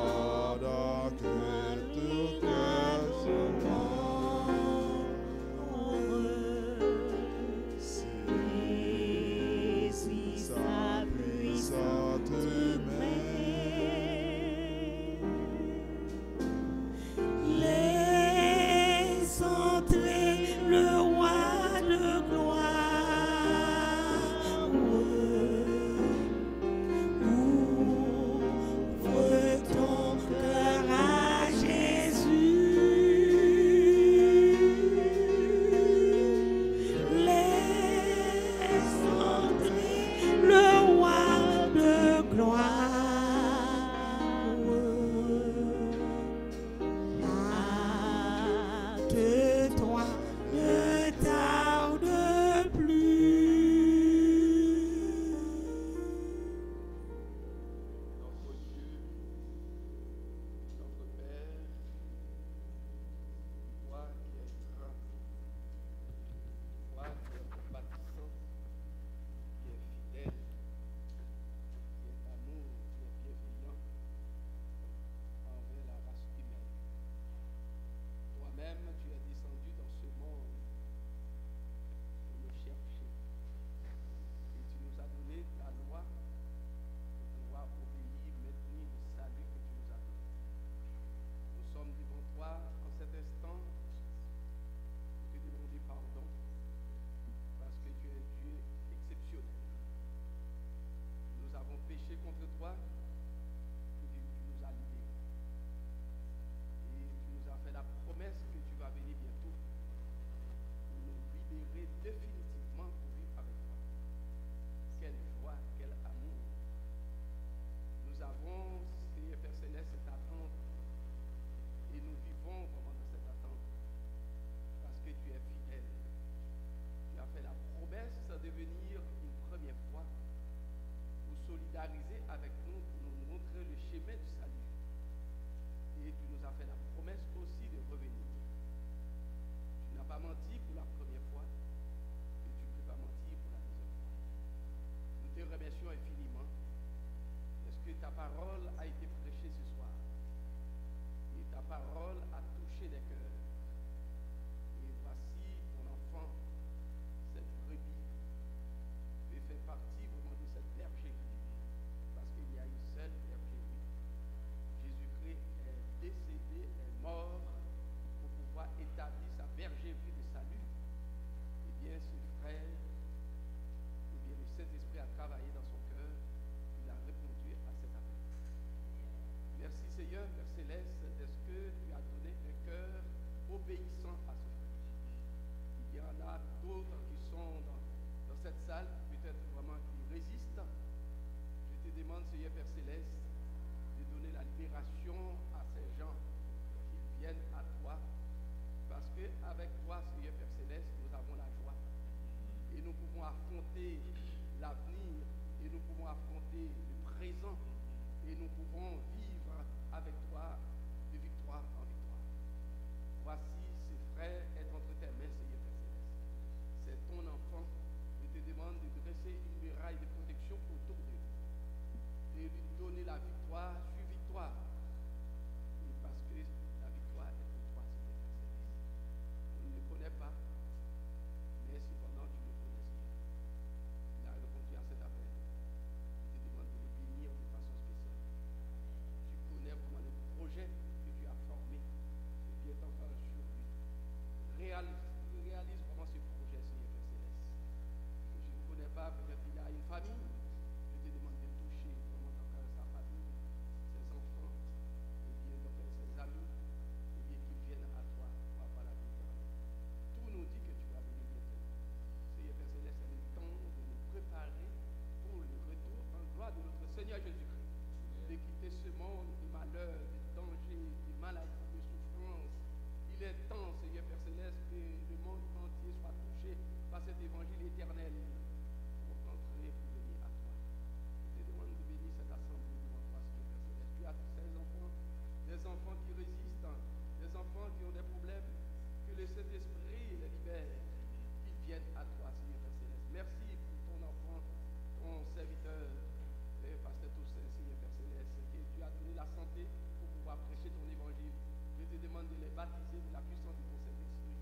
Avec nous pour nous montrer le chemin du salut. Et tu nous as fait la promesse aussi de revenir. Tu n'as pas menti pour la première fois et tu ne peux pas mentir pour la deuxième fois. Nous te remercions infiniment parce que ta parole a été prêchée ce soir. Et ta parole a touché les cœurs. Et voici ton enfant, cette brebis, qui fait partie vraiment de cette bergerie. a travaillé dans son cœur, il a répondu à cet appel. Merci Seigneur, Père Céleste, est-ce que tu as donné un cœur obéissant à ce frère. Il y en a d'autres qui sont dans cette salle, peut-être vraiment qui résistent. Je te demande, Seigneur Père Céleste, de donner la libération à ces gens qui viennent à toi. Parce qu'avec toi, Seigneur Père Céleste, nous avons la joie. Et nous pouvons affronter l'avenir, et nous pouvons affronter le présent, et nous pouvons vivre avec toi de victoire en victoire. Voici ce frère est entre tes mains, Seigneur Père Céleste. C'est ton enfant. Je te demande de dresser une muraille de protection autour de lui, de lui donner la victoire sur victoire. Et parce que la victoire est pour toi, Seigneur Père Céleste. On ne le connaît pas, mais cependant tu le connais, Seigneur. Il a répondu à cet appel. Je te demande de le bénir de façon spéciale. Tu connais vraiment le projet que tu as formé. Et bien encore sur lui. Réalise vraiment ce projet, Seigneur Père Céleste. Je ne connais pas, peut-être qu'il a une famille. Je te demande de toucher vraiment encore sa famille, ses enfants, et bien donc ses amis, et bien qu'ils viennent à toi pour avoir la vie éternelle. Tout nous dit que tu vas venir bientôt. Seigneur Père Céleste, c'est le temps de nous préparer pour le retour en gloire de notre Seigneur Jésus-Christ. De quitter ce monde de malheur, de danger, de maladie, de souffrance. Il est temps, Seigneur Père Céleste, que le monde entier soit touché par cet évangile éternel pour entrer, pour venir à toi. Je te demande de bénir cette assemblée devant toi, Seigneur Père Céleste. Tu as tous ces enfants, des enfants qui résistent, des enfants qui ont des problèmes, que le Saint-Esprit les libère, qu'ils viennent à toi, Seigneur Père Céleste. Merci pour ton enfant, ton serviteur, Pasteur Toussaint, Seigneur Père Céleste, que tu as donné la santé pour pouvoir prêcher ton évangile. Je te demande de les baptiser de la puissance de ton Saint-Esprit,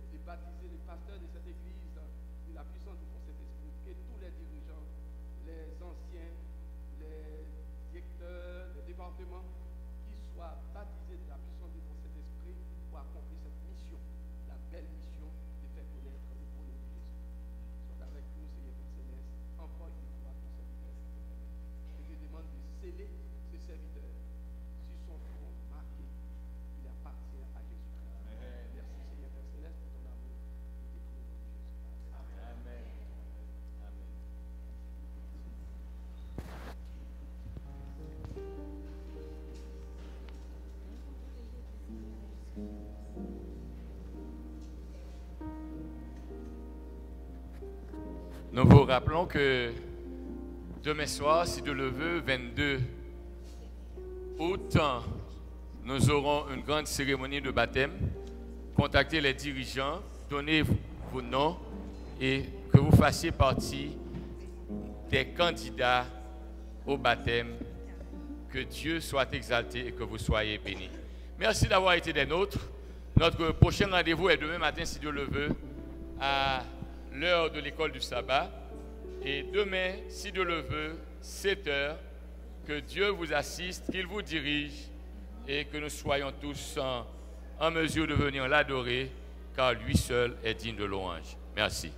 et de baptiser les pasteurs de cette église de la puissance de ton Saint-Esprit, que tous les dirigeants, les anciens, les directeurs, les départements, qui soient baptisés de la puissance de ton Saint-Esprit pour accomplir cette mission, la belle mission de faire connaître le bon nom de Jésus. Sois avec nous, Seigneur Père Céleste, encore une fois ton serviteur. Je te demande de sceller ce serviteur sur son front marqué. Il appartient à Jésus-Christ. Merci Seigneur Père Céleste pour ton amour. Nous te prions au nom de Jésus. Amen. Amen. Nous vous rappelons que demain soir, si Dieu le veut, 22 août, nous aurons une grande cérémonie de baptême. Contactez les dirigeants, donnez vos noms et que vous fassiez partie des candidats au baptême. Que Dieu soit exalté et que vous soyez bénis. Merci d'avoir été des nôtres. Notre prochain rendez-vous est demain matin, si Dieu le veut, à l'heure de l'école du sabbat. Et demain, si Dieu le veut, 7 heures, que Dieu vous assiste, qu'il vous dirige et que nous soyons tous en mesure de venir l'adorer, car lui seul est digne de louange. Merci.